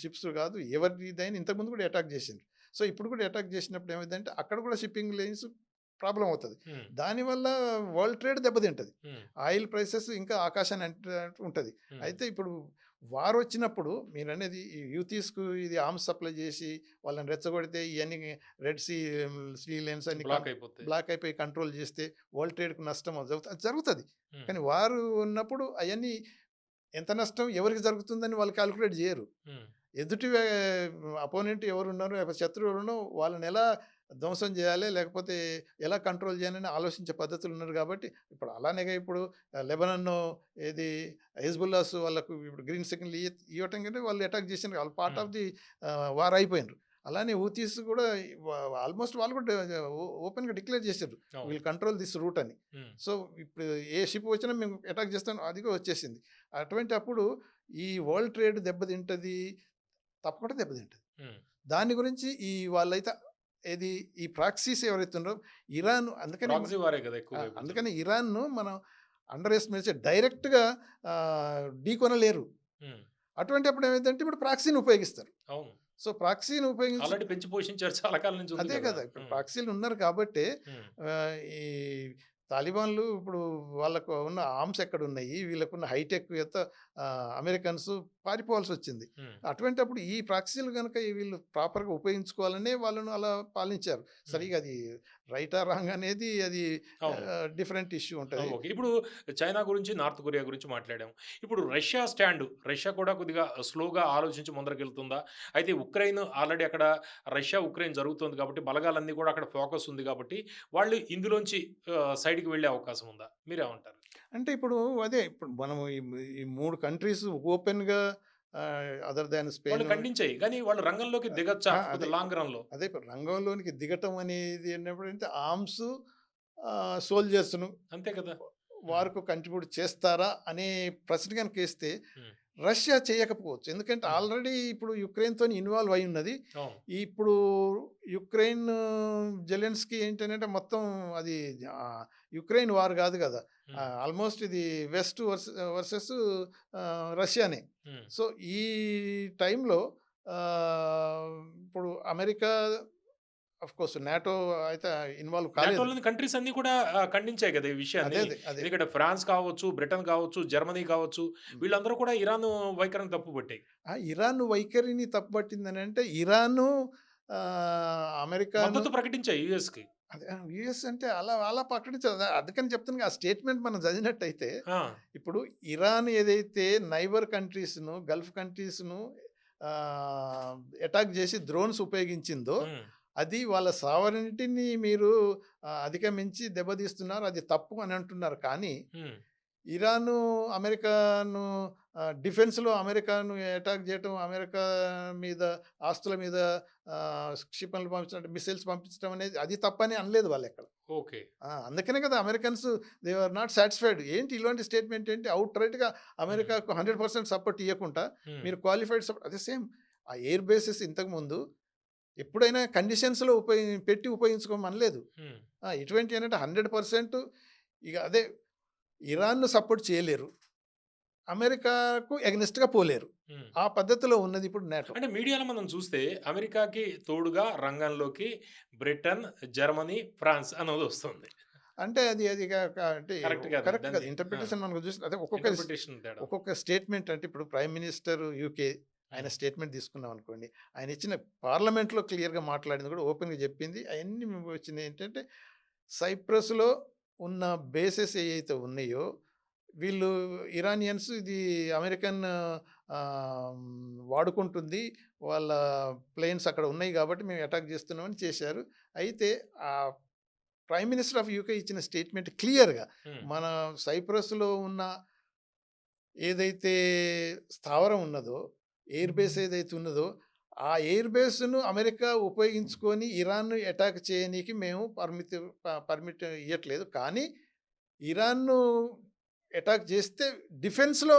షిప్స్ కాదు ఎవరిదైనా ఇంతకుముందు కూడా అటాక్ చేసిండ్రు. సో, ఇప్పుడు కూడా అటాక్ చేసినప్పుడు ఏమైందంటే అక్కడ కూడా షిప్పింగ్ లైన్స్ ప్రాబ్లమ్ అవుతది. హ్మ్. దానివల్ల వరల్డ్ ట్రేడ్ దెబ్బతింటది. హ్మ్. ఆయిల్ ప్రైసెస్ ఇంకా ఆకాశాన్ని అంటున్నట్టు ఉంటది. హ్మ్. అయితే ఇప్పుడు వార్ వచ్చినప్పుడు మీరనేది ఈ యూతీస్‌కు ఇది ఆర్మ్స్ సప్లై చేసి వాళ్ళని రెచ్చగొడితే ఇయన్నీ రెడ్ సీ లేన్స్ అన్ని బ్లాక్ అయిపోతాయి. బ్లాక్ అయిపోయి కంట్రోల్ చేస్తే వరల్డ్ ట్రేడ్‌కు నష్టం అది జరుగుతది. హ్మ్. కానీ వారు ఉన్నప్పుడు అయన్నీ ఎంత నష్టం ఎవరికి జరుగుతుందని వాళ్ళు కాలిక్యులేట్ చేయరు. హ్మ్. ఎదుటి అపోనెంట్ ఎవరున్నారో, లేకపోతే శత్రువు ఎవరున్నో వాళ్ళని ఎలా ధ్వంసం చేయాలి, లేకపోతే ఎలా కంట్రోల్ చేయాలని ఆలోచించే పద్ధతులు ఉన్నారు కాబట్టి, ఇప్పుడు అలానేగా ఇప్పుడు లెబనాన్‌ను ఏది హెజ్బుల్లాస్ వాళ్ళకు ఇప్పుడు గ్రీన్ సిగ్నల్ ఇవ్వటం కంటే వాళ్ళు అటాక్ చేసిండ్రు. వాళ్ళు part hmm. Of the war అయిపోయిండ్రు. అలానే హూతీస్ కూడా ఆల్మోస్ట్ వాళ్ళు కూడా ఓపెన్‌గా డిక్లేర్ చేసారు. అవును. విల్ కంట్రోల్ దిస్ రూట్ అని. హ్మ్. సో, ఇప్పుడు ఏ షిప్ వచ్చినా మేము అటాక్ చేస్తాం అది కూడా వచ్చేసింది. అటువంటప్పుడు ఈ వరల్డ్ ట్రేడ్ దెబ్బతింటది. తప్పకుండా దెబ్బతింటది. హ్మ్. దాని గురించి వాళ్ళైతే ఏది ఈ ప్రాక్సీస్ ఎవరైతే ఉన్నారో ఇరాన్ అందుకనే ప్రాక్సీ వారే కదా ఎక్కువగా ఇప్పుడు అందుకని జరుగుతుంది. ఇరాన్‌ను మనం అండర్ ఎస్టిమేట్ డైరెక్ట్‌గా ఢీకొనలేరు. హ్మ్. అటువంటప్పుడు ఏమైద్దంటే ఇప్పుడు ప్రాక్సీని ఉపయోగిస్తారు. అవును. సో, ప్రాక్సీని ఉపయోగించి ఆల్రెడీ పెంచి పోషించారు చాలా కాలం నుంచి ఉంది అదే కదా! కదా! ఇప్పుడు హ్మ్. ప్రాక్సీలు ఉన్నారు కాబట్టే హ్మ్. ఈ తాలిబాన్లు ఇప్పుడు వాళ్ళకు ఉన్న ఆర్మ్స్ ఎక్కడున్నాయి? వీళ్ళకున్న హైటెక్ అమెరికన్స్ పారిపోవాల్సొచ్చింది. హ్మ్. అటువంటప్పుడు ఈ ప్రాక్సీలు గనక వీళ్ళు ప్రాపర్‌గా ఉపయోగించుకోవాలనే వాళ్ళను అలా పాలించారు. హ్మ్. సరిగ్గా అది రైటా? రాంగా? అనేది అది అవును. డిఫరెంట్ ఇష్యూ ఉంటది. ఓకే. ఇప్పుడు చైనా గురించి, నార్త్ కొరియా గురించి మాట్లాడాము. ఇప్పుడు రష్యా స్టాండు. రష్యా కూడా కొద్దిగా స్లోగా ఆలోచించి ముందరకెళ్తుందా? అయితే ఉక్రెయిన్ ఆల్రెడీ అక్కడ రష్యా, ఉక్రెయిన్ జరుగుతుంది కాబట్టి బలగాలన్నీ కూడా అక్కడ ఫోకస్ ఉంది కాబట్టి వాళ్ళు ఇందులోంచి సైడ్‌కి వెళ్ళే అవకాశం ఉందా? మీరేమంటారు? అంటే ఇప్పుడు అదే ఇప్పుడు మనం ఈ 3 కంట్రీస్ ఓపెన్‌గా అదర్ థాన్ వాళ్ళు స్పెయిన్ ఖండించాయి. కానీ వాళ్ళు రంగంలోకి దిగొచ్చా? అదే కొద్దిగా లాంగ్ రన్‌లో? అదే ఇప్పుడు రంగంలోనికి దిగటం అనేది అన్నప్పుడంటే ఆర్మ్స్ సోల్జర్స్‌ను అంతే కదా! హ్మ్. వార్‌కు కంట్రిబ్యూట్ చేస్తారా అనే ప్రశ్న గనుకేస్తే హ్మ్. రష్యా చేయకపోవచ్చు. ఎందుకంటే హ్మ్. ఆల్రెడీ ఇప్పుడు యుక్రెయిన్‌తోని ఇన్వాల్వ్ అయ్యి ఉన్నది. అవును. ఇప్పుడు యుక్రెయిన్ జెలెన్స్కీ ఏంటనంటే మొత్తం అది యుక్రెయిన్ వార్ కాదు కదా! హ్మ్. ఆల్మోస్ట్ ఇది వెస్ట్ వర్సెస్ రష్యానే. హ్మ్. సో, ఈ టైంలో ఇప్పుడు అమెరికా ఆఫ్‌కోర్స్ నాటో అయితే ఇన్వాల్వ్ కాలేదు. నాటోలోని కంట్రీస్ అన్నీ కూడా ఖండించాయి కదా! ఈ అదే. విషయాన్ని. అదే. ఎందుకంటే ఫ్రాన్స్ కావచ్చు, బ్రిటన్ కావచ్చు, జర్మనీ కావచ్చు, హ్మ్. వీళ్ళందరూ కూడా ఇరాను వైఖరిని తప్పుపట్టాయి. ఇరాన్ వైఖరిని తప్పుపట్టిందనంటే ఇరాను అమెరికాను మద్దతు ప్రకటించాయి యూఎస్‌కి. అదే యూఎస్ అంటే అలా అలా ప్రకటించారు. అందుకని చెప్తున్నాగా ఆ స్టేట్మెంట్ మనం చదివినట్టయితే ఆ! ఇప్పుడు ఇరాన్ ఏదైతే నైబర్ కంట్రీస్‌ను, గల్ఫ్ కంట్రీస్‌ను అటాక్ చేసి డ్రోన్స్ ఉపయోగించిందో హ్మ్. అది వాళ్ళ సావరెనిటీని మీరు అధిగమించి దెబ్బతీస్తున్నారు. అది తప్పు అని అంటున్నారు. కానీ హ్మ్. ఇరాను, అమెరికాను డిఫెన్స్‌లో అమెరికాను అటాక్ చేయటం, అమెరికా మీద ఆస్తుల మీద క్షిపణులు పంపించడం, అంటే మిస్సైల్స్ పంపించడం అనేది అది తప్పని అనలేదు వాళ్ళెక్కడ. ఓకే. అందుకనే కదా Americans they are not satisfied. ఏంటి ఇలాంటి స్టేట్మెంట్ ఏంటి? ఔట్‌రైట్‌గా హ్మ్. అమెరికాకు 100% సపోర్ట్ ఇయ్యకుండా హ్మ్. మీరు క్వాలిఫైడ్ సపోర్ట్ అదే సేమ్ ఆ ఎయిర్ బేసెస్ ఇంతకుముందు ఎప్పుడైనా కండిషన్స్‌లో పెట్టి ఉపయోగించుకోమనలేదు. హ్మ్. ఎటువంటివి అనంటే 100% ఇగ అదే ఇరాన్‌ను సపోర్ట్ చేయలేరు. అమెరికాకు ఎగనెస్ట్‌గా పోలేరు. హ్మ్. ఆ పద్ధతిలో ఉన్నది ఇప్పుడు నాటో. అంటే మీడియాలో మనం చూస్తే అమెరికాకి తోడుగా రంగంలోకి బ్రిటన్, జర్మనీ, ఫ్రాన్స్ అనేదొస్తుంది. అంటే అది అది క క అంటే కరెక్ట్ కాదా? కరెక్ట్ కాదు. దాన్ని ఆ! ఇంటర్ప్రిటేషన్ మనకు చూస్తే అదే ఇంటర్ప్రిటేషన్ తేడా. ఒక్కొక్క స్టేట్మెంట్ అంటే ఇప్పుడు ప్రైమ్ మినిస్టర్ యూకే ఆయన హ్మ్. స్టేట్మెంట్ తీసుకున్నాం అనుకోండి. ఆయన ఇచ్చిన పార్లమెంట్‌లో క్లియర్‌గా మాట్లాడింది కూడా ఓపెన్‌గా చెప్పింది. అయన్నీ వచ్చినయి ఏంటంటే సైప్రస్‌లో ఉన్న బేసెస్ ఏయైతే ఉన్నాయో వీళ్ళు ఇరానియన్స్ ఇది అమెరికన్ వాడుకుంటుంది. వాళ్ళ ప్లేన్స్ అక్కడ ఉన్నాయి కాబట్టి మేము అటాక్ చేస్తున్నామని చేశారు. అయితే ఆహ్, ప్రైమ్ మినిస్టర్ ఆఫ్ యూకే ఇచ్చిన స్టేట్మెంట్ క్లియర్‌గా హ్మ్. మన సైప్రస్‌లో ఉన్న ఏదైతే స్థావరం ఉన్నదో, ఎయిర్ బేస్ ఏదైతే ఉన్నదో, ఆ ఎయిర్ బేస్‌ను అమెరికా ఉపయోగించుకొని ఇరాన్‌ను అటాక్ చేయనీకి మేము పర్మిట్ ఇయ్యట్లేదు. కానీ ఇరాన్‌ను అటాక్ చేస్తే డిఫెన్స్‌లో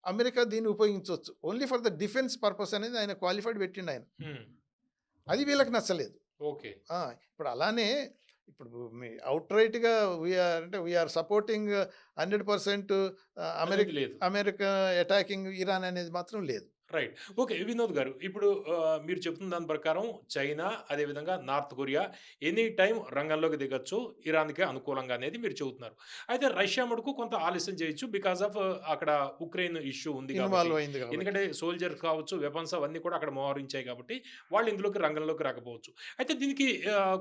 అమెరికా దీన్ని ఉపయోగించొచ్చు. Only for the defence purpose అనేది ఆయన క్వాలిఫైడ్ పెట్టిండాయన. హ్మ్. అది వీళ్ళకి నచ్చలేదు. ఓకే. ఆ! ఇప్పుడు అలానే ఇప్పుడు ఔట్‌రైట్‌గా వి ఆర్ సపోర్టింగ్ 100% అనేది లేదు. అమెరికా అటాకింగ్ ఇరాన్ అనేది మాత్రం లేదు. రైట్. ఓకే. వినోద్ గారు, ఇప్పుడు మీరు చెప్తున్న దాని ప్రకారం చైనా, అదేవిధంగా నార్త్ కొరియా ఎనీ టైమ్ రంగంలోకి దిగొచ్చు. ఇరాన్‌కి అనుకూలంగా అనేది మీరు చెబుతున్నారు. అయితే రష్యా మటుకు కొంత ఆలస్యం చేయొచ్చు. బికాస్ ఆఫ్ అక్కడ ఉక్రెయిన్ ఇష్యూ ఉంది కాబట్టి. ఇన్వాల్వ్ అయింది కాబట్టి. ఎందుకంటే సోల్జర్స్ కావచ్చు, వెపన్స్ అవన్నీ కూడా అక్కడ మోహరించాయి కాబట్టి, వాళ్ళు ఇందులోకి రంగంలోకి రాకపోవచ్చు. అయితే దీనికి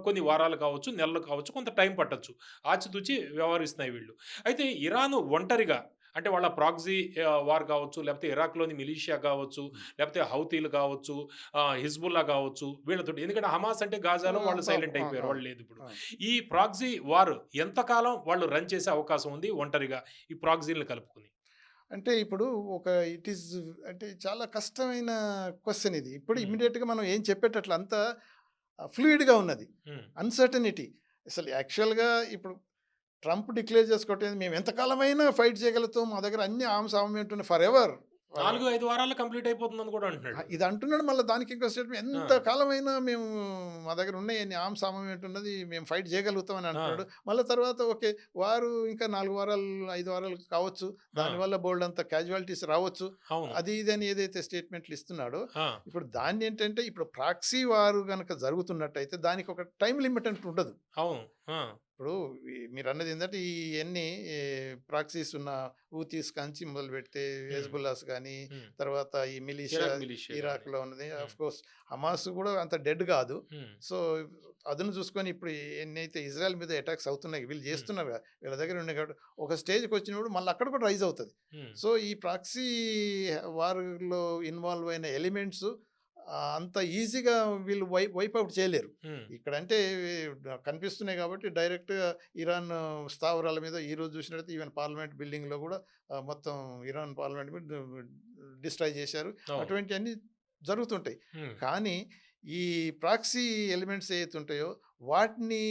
కొన్ని వారాలు కావచ్చు, నెలలు కావచ్చు, కొంత టైం పట్టొచ్చు. ఆచితూచి వ్యవహరిస్తున్నాయి వీళ్ళు. అయితే ఇరాన్ ఒంటరిగా అంటే వాళ్ళ ప్రాక్సీ వార్ కావచ్చు, లేకపోతే ఇరాక్‌లోని మిలీషియా కావచ్చు, లేకపోతే హౌతీలు కావచ్చు, హిజ్బుల్లా కావచ్చు, వీళ్ళతోటి ఎందుకంటే హమాస్ అంటే గాజాలో వాళ్ళు సైలెంట్ అయిపోయారు. వాళ్ళు అవును. లేదు ఇప్పుడు. అవును. ఈ ప్రాక్సీ వార్ ఎంతకాలం వాళ్ళు రన్ చేసే అవకాశం ఉంది ఒంటరిగా ఈ ప్రాక్సీలని కలుపుకొని? అంటే ఇప్పుడు ఒక ఇట్ ఈస్ అంటే చాలా కష్టమైన క్వెషన్ ఇది. ఇప్పుడు హ్మ్. ఇమ్మీడియేట్‌గా మనం ఏం చెప్పేటట్లు అంతా ఫ్లూయిడ్‌గా ఉన్నది. హ్మ్. అన్సర్టనిటీ. అసలు యాక్చువల్‌గా ఇప్పుడు ట్రంప్ డిక్లేర్ చేసుకోవటం మేము ఎంతకాలమైనా ఫైట్ చేయగలుగుతాం. మా దగ్గర అన్ని ఆర్మ్స్ ఆర్మమెంట్ ఉన్నాయి ఫరెవర్. 4, 5 వారాల్లో కంప్లీట్ అయిపోతుందని కూడా అంటున్నాడు. ఇది అంటున్నాడు మళ్ళీ దానికి ఇంకో స్టేట్మెంట్ ఆ! ఎంత కాలమైనా మేము మా దగ్గర ఉన్నాయి అన్ని ఆర్మ్స్ ఆర్మమెంట్ ఉన్నది. మేము ఫైట్ చేయగలుగుతాం అని ఆ! అంటున్నాడు. మళ్ళీ తర్వాత ఓకే. వారు ఇంకా 4 వారాలు, 5 వారాలు కావచ్చు. ఆ! దానివల్ల బోలెడంత క్యాజువాలిటీస్ రావచ్చు. అవును. అది ఇది అని ఏదైతే స్టేట్మెంట్లు ఇస్తున్నాడో ఆ! ఇప్పుడు దాన్నేంటంటే ఇప్పుడు ప్రాక్సీ వార్ గనక జరుగుతున్నట్టయితే దానికి ఒక టైమ్ లిమిట్ అంటూ ఉండదు. అవును. ఆ! ఇప్పుడు మీరన్నది ఏందంటే ఇయన్నీ ప్రాక్సీస్ ఉన్న హూతీస్ కాంచి మొదలుపెడితే హ్మ్. హెజ్బుల్లాస్ గానీ, హ్మ్. తర్వాత ఈ మిలీషియా ఇరాక్ మిలిషియా గాని. ఇరాక్‌లో ఉన్నది. హ్మ్. ఆఫ్‌కోర్స్ హమాస్ గూడా అంత డెడ్ గాదు. హ్మ్. సో, అదును చూసుకొని ఇప్పుడు ఎన్నైతే ఇజ్రాయెల్ మీద అటాక్స్ అవుతున్నాయి. వీళ్ళు హ్మ్. చేస్తున్నారు గదా! వీళ్ళ దగ్గర ఉన్నాయి కాబట్టి ఒక స్టేజ్‌కొచ్చినప్పుడు మళ్ళీ అక్కడ కూడా రైజ్ అవుతది. హ్మ్. సో, ఈ ప్రాక్సీ వార్‌లో ఇన్వాల్వ్ అయిన ఎలిమెంట్స్ అంత ఈజీగా వీళ్ళు వైప్ ఔట్ చేయలేరు. హ్మ్. ఇక్కడంటే కనిపిస్తున్నాయి కాబట్టి డైరెక్ట్‌గా ఇరాన్ స్థావరాల మీద ఈరోజు చూసినట్టయితే ఈవెన్ పార్లమెంట్ బిల్డింగ్‌లో గూడా మొత్తం ఇరాన్ పార్లమెంట్ మీద డిస్ట్రాయ్ చేశారు. అవును. అటువంటియన్నీ జరుగుతుంటాయి. హ్మ్. కానీ ఈ ప్రాక్సీ ఎలిమెంట్స్ ఏవైతే ఉంటాయో వాటిని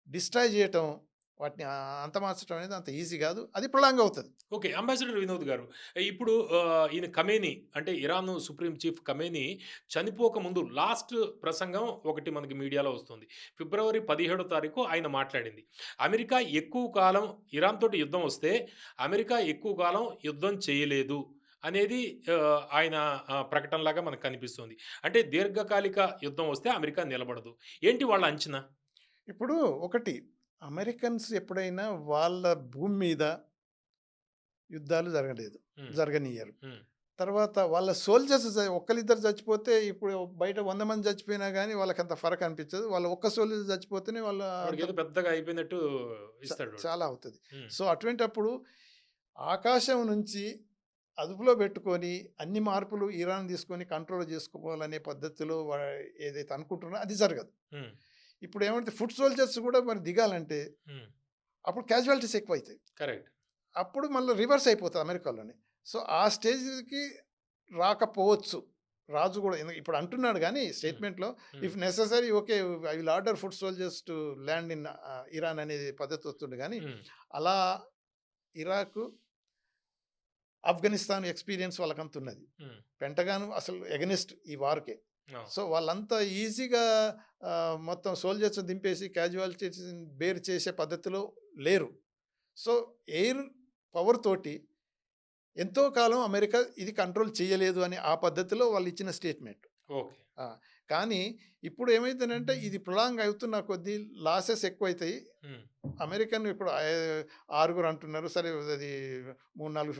డిస్ట్రాయ్ చేయటం, వాటిని అంతమార్చడం అనేది అంత ఈజీ గాదు. అది ప్రొలాంగ్ అవుతది. ఓకే. అంబాసిడర్ వినోద్ గారు. ఇప్పుడు ఈయన ఖమేని అంటే ఇరాన్ సుప్రీం చీఫ్ ఖమేని చనిపోక ముందు లాస్ట్ ప్రసంగం ఒకటి మనకి మీడియాలో వస్తుంది. ఫిబ్రవరి 17 తారీఖు ఆయన మాట్లాడింది. అమెరికా ఎక్కువ కాలం ఇరాన్ తోటి యుద్ధం వస్తే అమెరికా ఎక్కువ కాలం యుద్ధం చేయలేదు అనేది ఆయన ప్రకటనలాగా మనకు కనిపిస్తుంది. అంటే దీర్ఘకాలిక యుద్ధం వస్తే అమెరికా నిలబడదు. ఏంటి వాళ్ళ అంచనా? ఇప్పుడు ఒకటి అమెరికన్స్ ఎప్పుడైనా వాళ్ళ భూమి మీద యుద్ధాలు జరగలేదు. హ్మ్. జరగనియ్యరు. హ్మ్. తర్వాత వాళ్ళ సోల్జర్స్ ఒక్కళ్ళిద్దరు చచ్చిపోతే ఇప్పుడు బయట 100 మంది చచ్చిపోయినా గానీ వాళ్ళకంత ఫరక్ అనిపించదు. వాళ్ళ ఒక్క సోల్జర్ చచ్చిపోతేనే వాళ్ళ అంత వాడికేదో పెద్దగా అయిపోయినట్టు ఇస్తాడు వాడు. చాలా అవుతది. హ్మ్. సో, అటువంటప్పుడు ఆకాశం నుంచి అదుపులో పెట్టుకొని అన్ని మార్పులు ఇరాన్ తీసుకొని కంట్రోల్ చేసుకోవాలనే పద్ధతిలో ఏదైతే అనుకుంటున్నారో అది జరగదు. హ్మ్. ఇప్పుడు ఏమంటే ఫుట్ సోల్జర్స్ కూడా మరి దిగాలంటే హ్మ్. అప్పుడు క్యాజువాలిటీస్ ఎక్కువైతాయి. కరెక్ట్. అప్పుడు మళ్ళీ రివర్స్ అయిపోతుంది అమెరికాలోనే. సో, ఆ స్టేజ్‌కి రాకపోవచ్చు. రాజు కూడా ఇప్పుడు అంటున్నాడు గానీ హ్మ్. స్టేట్మెంట్‌లో హ్మ్. If necessary okay. I will order foot soldiers to land in Iran అనేది పద్ధతి వస్తుంది గానీ, హ్మ్. అలా ఇరాక్, ఆఫ్ఘనిస్తాన్ ఎక్స్‌పీరియన్స్ వాళ్ళకంతున్నది. హ్మ్. పెంటగాన్ అసలు ఎగనెస్ట్ ఈ వార్‌కే. అవును. సో, వాళ్ళంతా ఈజీగా మొత్తం సోల్జర్స్ దింపేసి క్యాజువాలిటీస్‌ని బేర్ చేసే పద్ధతిలో లేరు. సో, ఎయిర్ పవర్ తోటి ఎంతో కాలం అమెరికా ఇది కంట్రోల్ చేయలేదు అని ఆ పద్ధతిలో వాళ్ళిచ్చిన స్టేట్మెంట్. ఓకే. ఆ! కానీ ఇప్పుడు ఏమైతుందంటే ఇది ప్రొలాంగ్ అవుతున్న కొద్దీ లాసెస్ ఎక్కువైతాయి. హ్మ్. అమెరికన్ ఇప్పుడు ఆరుగురు అంటున్నారు. సరే అది 3, 4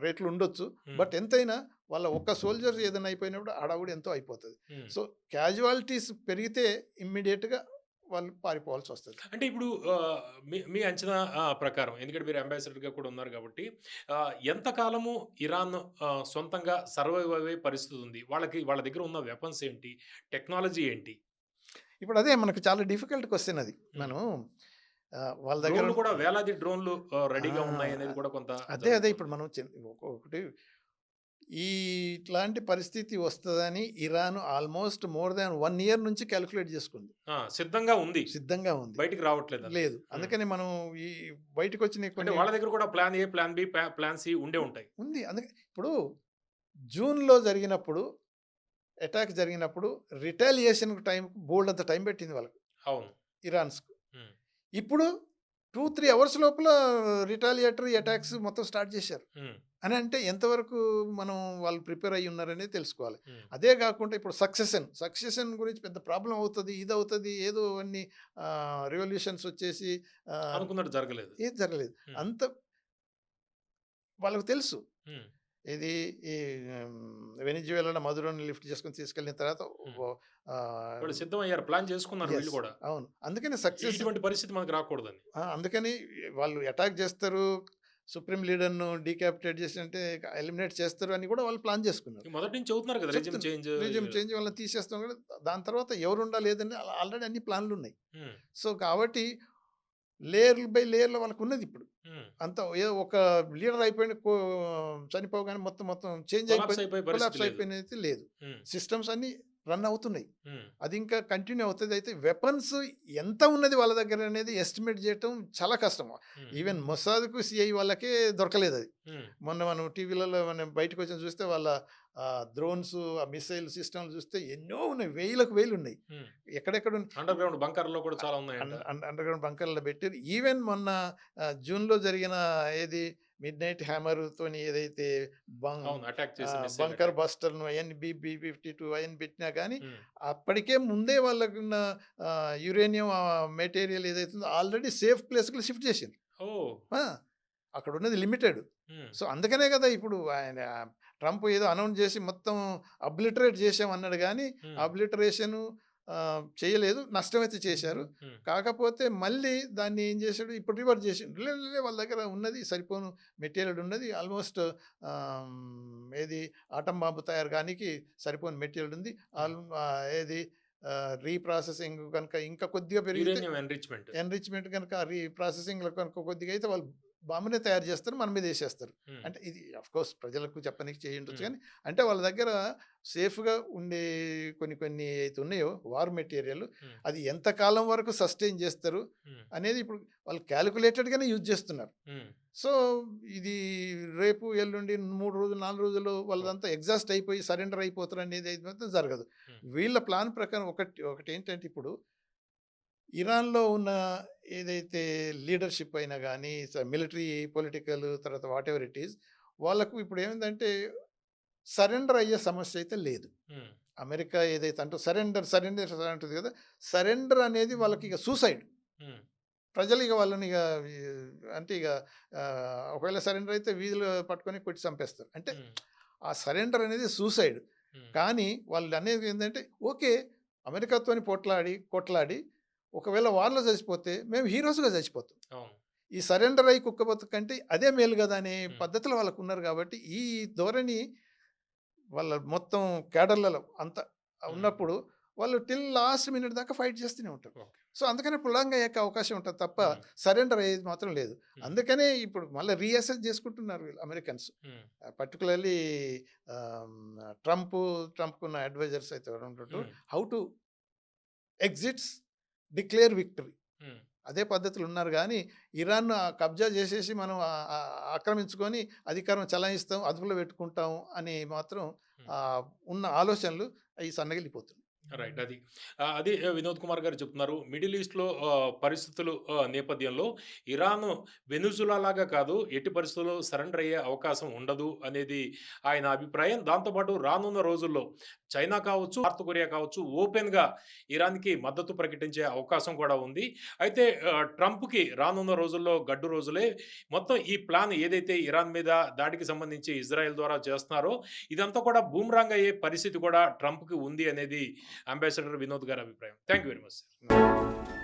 రేట్లు ఉండొచ్చు. హ్మ్. బట్ ఎంతైనా వాళ్ళ ఒక్క సోల్జర్ ఏదైనా అయిపోయినప్పుడు హడావుడి ఎంతో అయిపోతది. హ్మ్. సో, క్యాజువాలిటీస్ పెరిగితే ఇమ్మీడియేట్‌గా వాళ్ళు పారిపోవాల్సొస్తది. అంటే ఇప్పుడు మీ మీ అంచనా ప్రకారం ఎందుకంటే మీరు అంబాసిడర్‌గా కూడా ఉన్నారు కాబట్టి ఎంత కాలము ఇరాన్ సొంతంగా సర్వైవ్ అయ్యే పరిస్థితి ఉంది? వాళ్ళ దగ్గర ఉన్న వెపన్స్ ఏంటి? టెక్నాలజీ ఏంటి? ఇప్పుడు అదే మనకు చాలా డిఫికల్ట్ క్వెషన్ అది. హ్మ్. మనం వాళ్ళ దగ్గర డ్రోన్‌లు కూడా వేలాది డ్రోన్‌లు రెడీగా ఉన్నాయనేది ఆ! కూడా కొంత అదే జరుగుతుంది. ఇప్పుడు మనం ఒకటి ఈ ఇట్లాంటి పరిస్థితి వస్తదని Iran almost more than 1 year నుంచి కాలిక్యులేట్ చేసుకుంది. సిద్ధంగా ఉంది. సిద్ధంగా ఉంది. బయటికి రావట్లేదంతే. లేదు. హ్మ్. అందుకని మనం ఈ బయటకొచ్చిన అంటే కొన్ని వాళ్ళ దగ్గర కూడా plan A, plan B, plan C ఉండే ఉంటాయి. ఉంది. అందుకే ఇప్పుడు జూన్‌లో జరిగినప్పుడు అటాక్ జరిగినప్పుడు రిటాలియేషన్ టైంకి బోలెడంత టైం పట్టింది వాళ్ళకి అవును. ఇరాన్స్‌కు. హ్మ్. ఇప్పుడు 2, 3 అవర్స్ లోపల రిటాలియేటరీ అటాక్స్ మొత్తం స్టార్ట్ చేశారు. హ్మ్. అని అంటే ఎంతవరకు మనం వాళ్ళు ప్రిపేర్ అయ్యి ఉన్నారనేది తెలుసుకోవాలి. హ్మ్. అదే కాకుండా ఇప్పుడు సక్సెషన్ గురించి పెద్ద ప్రాబ్లమ్ అవుతది. ఇదవుతది ఏదో అన్ని రివల్యూషన్స్ వచ్చేసి ఆహ్, అనుకున్నట్టు జరగలేదు. ఏది జరగలేదు. హ్మ్. అంత వాళ్ళకి తెలుసు. హ్మ్. ఇది ఈ వెనిజువేలాలో మదురోని లిఫ్ట్ చేసుకొని తీసుకెళ్ళిన తర్వాత హ్మ్. ఆహ్, వాళ్ళు సిద్ధమయ్యారు. ప్లాన్ చేసుకున్నారు వీళ్ళు యెస్. కూడా. అవును. అందుకని ఇటువంటి పరిస్థితి మనకు రాకూడదని. అందుకని వాళ్ళు అటాక్ చేస్తారు. సుప్రీం లీడర్‌ను డీకాపిటేట్ చేసి అంటే ఎలిమినేట్ చేస్తారు అని కూడా వాళ్ళు ప్లాన్ చేసుకున్నారు. మొదటి నుంచి చెబుతున్నారు కదా! రెజిమ్ చెప్తున్నా. చేంజ్. రెజ్యూమ్ చేంజ్ వాళ్ళని తీసేస్తాం కూడా దాని తర్వాత ఎవరుండాలి లేదని ఆల్రెడీ అన్ని ప్లాన్‌లున్నాయి. హ్మ్. సో, కాబట్టి లేయర్‌లు బై లేయర్‌లో వాళ్ళకున్నదిప్పుడు. హ్మ్. అంతా ఏదో ఒక లీడర్ అయిపోయిన చనిపోగానే మొత్తం మొత్తం చేంజ్ కొలాప్స్ అయిపోయి అయిపోయే పరిస్థితి కొలాప్స్ లేదు. అయిపోయినైతే లేదు. హ్మ్. సిస్టమ్స్ అన్నీ రన్ అవుతున్నాయి. హ్మ్. అది ఇంకా కంటిన్యూ అవుతది. అయితే వెపన్స్ ఎంత ఉన్నది వాళ్ళ దగ్గర అనేది ఎస్టిమేట్ చేయటం చాలా కష్టం. హ్మ్. ఈవెన్ మొసాద్‌కు, సిఐ వాళ్ళకే దొరకలేదది. హ్మ్. మొన్న మనం టీవీలలో మనం బయటకొచ్చి చూస్తే వాళ్ళ డ్రోన్స్, ఆ మిసైల్ సిస్టమ్‌లు చూస్తే ఎన్నో ఉన్నాయి. వేలకు వేలున్నాయి. హ్మ్. ఎక్కడెక్కడ అండర్ గ్రౌండ్ బంకర్‌లో కూడా చాలా ఉన్నాయంట. అండర్‌గ్రౌండ్ బంకర్‌లో పెట్టారు. ఈవెన్ మొన్న జూన్‌లో జరిగిన ఏది మిడ్‌నైట్ హ్యామర్‌తోని ఏదైతే బం అవును. అటాక్ చేసి మిస్సైల్ బంకర్ అటాక్. బస్టర్‌ను అయన్నీ బి-52 అయన్నీ పెట్టినా గానీ, హ్మ్. అప్పటికే ముందే వాళ్ళకున్న యురేనియం మెటీరియల్ ఏదైతే ఉందో ఆల్రెడీ సేఫ్ ప్లేస్‌కి షిఫ్ట్ చేసిండ్రు. ఓహ్! ఆ! అక్కడున్నది లిమిటెడ్. హ్మ్. సో, అందుకనే గదా! ఇప్పుడు ఆయన ట్రంప్ ఏదో అనౌన్స్ జేసి మొత్తం అబ్లిటరేట్ జేశామన్నాడు గానీ, హ్మ్. అబ్లిటరేషను చేయలేదు. నష్టమైతే చేశారు. హ్మ్. కాకపోతే మళ్ళీ దాన్ని ఏం జేశాడు, ఇప్పుడు రివర్స్ జేసిండు. వాళ్ళ దగ్గర ఉన్నది సరిపోను మెటీరియల్ ఉన్నది. ఆల్‌మోస్ట్ ఏది ఆటం బాంబ్ తయారు గానీకి సరిపోని మెటీరియల్ ఉంది. హ్మ్. ఏది రీప్రాసెసింగ్ గనుక ఇంకా కొద్దిగా పెరిగితే యురేనియం ఎన్రిచ్‌మెంట్. ఎన్రిచ్‌మెంట్ గనుక ప్రాసెసింగ్‌లో కనుక కొద్దిగా అయితే వాళ్ళు బాంబునే తయారు చేస్తారు. మన మీద ఏసేస్తారు. హ్మ్. అంటే ఇది ఆఫ్‌కోర్స్ ప్రజలకు చెప్పనీకి చేయుండొచ్చు హ్మ్. గానీ, అంటే వాళ్ళ దగ్గర సేఫ్‌గా ఉండే కొన్ని కొన్ని అయితే ఉన్నాయో వార్ మెటీరియల్ హ్మ్. అది ఎంత కాలం వరకు సస్టైన్ చేస్తారు హ్మ్. అనేది ఇప్పుడు వాళ్ళు కాలిక్యులేటెడ్‌గానే యూజ్ చేస్తున్నారు. హ్మ్. సో, ఇది రేపు, ఎల్లుండి 3 రోజులు, 4 రోజుల్లో ఓహ్! వాళ్ళదంతా ఎగ్జాస్ట్ అయిపోయి సరెండర్ అయిపోతారు అనేది అయితే మాత్రం జరగదు. హ్మ్. వీళ్ళ ప్లాన్ ప్రకారం ఒకటేంటంటే ఇప్పుడు ఇరాన్‌లో ఉన్న ఏదైతే లీడర్‌షిప్ అయినా గానీ, మిలిటరీ, పొలిటికల్ తర్వాత వాటెవర్ ఇట్ ఈస్ వాళ్ళకు ఇప్పుడు ఏమైందంటే సరెండర్ అయ్యే సమస్య అయితే లేదు. హ్మ్. అమెరికా ఏదైతే సరెండర్ అంటది కదా! సరెండర్ అనేది వాళ్ళకి ఇక సూసైడ్. హ్మ్. ప్రజలు ఇక వాళ్ళని ఇగ ఈ అంటే ఇగ ఒకవేళ సరెండర్ అయితే వీధిలో పట్టుకొని కొట్టి చంపేస్తారు. అంటే హ్మ్. ఆ సరెండర్ అనేది సూసైడ్. హ్మ్. కానీ వాళ్ళు అనేది ఏందంటే ఓకే. అమెరికాతోని కొట్లాడి ఒకవేళ వార్‌లో చచ్చిపోతే మేము హీరోస్‌గా చచ్చిపోతాం. అవును. ఈ సరెండర్ అయ్యి కుక్కబతుకు కంటే అదే మేలు కదా అనే హ్మ్. పద్ధతిలో వాళ్ళకు ఉన్నారు కాబట్టి ఈ ధోరణి వాళ్ళ మొత్తం క్యాడర్లలో అంత హ్మ్. ఉన్నప్పుడు వాళ్ళు టిల్ లాస్ట్ మినిట్ దాకా ఫైట్ చేస్తూనే ఉంటారు. ఓకే. సో అందుకనే పుల్లంగా అయ్యే అవకాశం ఉంటుంది తప్ప హ్మ్. సరెండర్ అయ్యేది మాత్రం లేదు. హ్మ్. అందుకనే ఇప్పుడు మళ్ళీ రీఅసెస్ చేసుకుంటున్నారు వీళ్ళు అమెరికన్స్. హ్మ్. పర్టికులర్లీ ట్రంప్కున్న అడ్వైజర్స్ అయితే ఎవరు ఉంటారో హ్మ్. How to exits declare victory హ్మ్. అదే పద్ధతులు ఉన్నారు కానీ ఇరాన్ కబ్జా చేసేసి మనం ఆక్రమించుకొని అధికారం చలాయిస్తాం అదుపులో పెట్టుకుంటాం అని మాత్రం హ్మ్. ఆ, ఉన్న ఆలోచనలు అవి సన్నగిల్లిపోతున్నాయి. రైట్. అది. అది వినోద్ కుమార్ గారు చెప్తున్నారు. మిడిల్ ఈస్ట్‌లో పరిస్థితులు నేపథ్యంలో ఇరాన్ వెనిజులా లాగా కాదు, ఎట్టి పరిస్థితుల్లో సరెండర్ అయ్యే అవకాశం ఉండదు అనేది ఆయన అభిప్రాయం. దాంతో పాటు రానున్న రోజుల్లో చైనా కావచ్చు, నార్త్ కొరియా కావచ్చు ఓపెన్‌గా ఇరాన్‌కి మద్దతు ప్రకటించే అవకాశం కూడా ఉంది. అయితే ట్రంప్‌కి రానున్న రోజుల్లో గడ్డు రోజులే. మొత్తం ఈ ప్లాన్ ఏదైతే ఇరాన్ మీద దాడికి సంబంధించి ఇజ్రాయెల్ ద్వారా చేస్తున్నారో ఇదంతా కూడా బూమరాంగ్ అయ్యే పరిస్థితి కూడా ట్రంప్‌కి ఉంది అనేది అంబాసిడర్ వినోద్ గారి అభిప్రాయం. Thank you very much.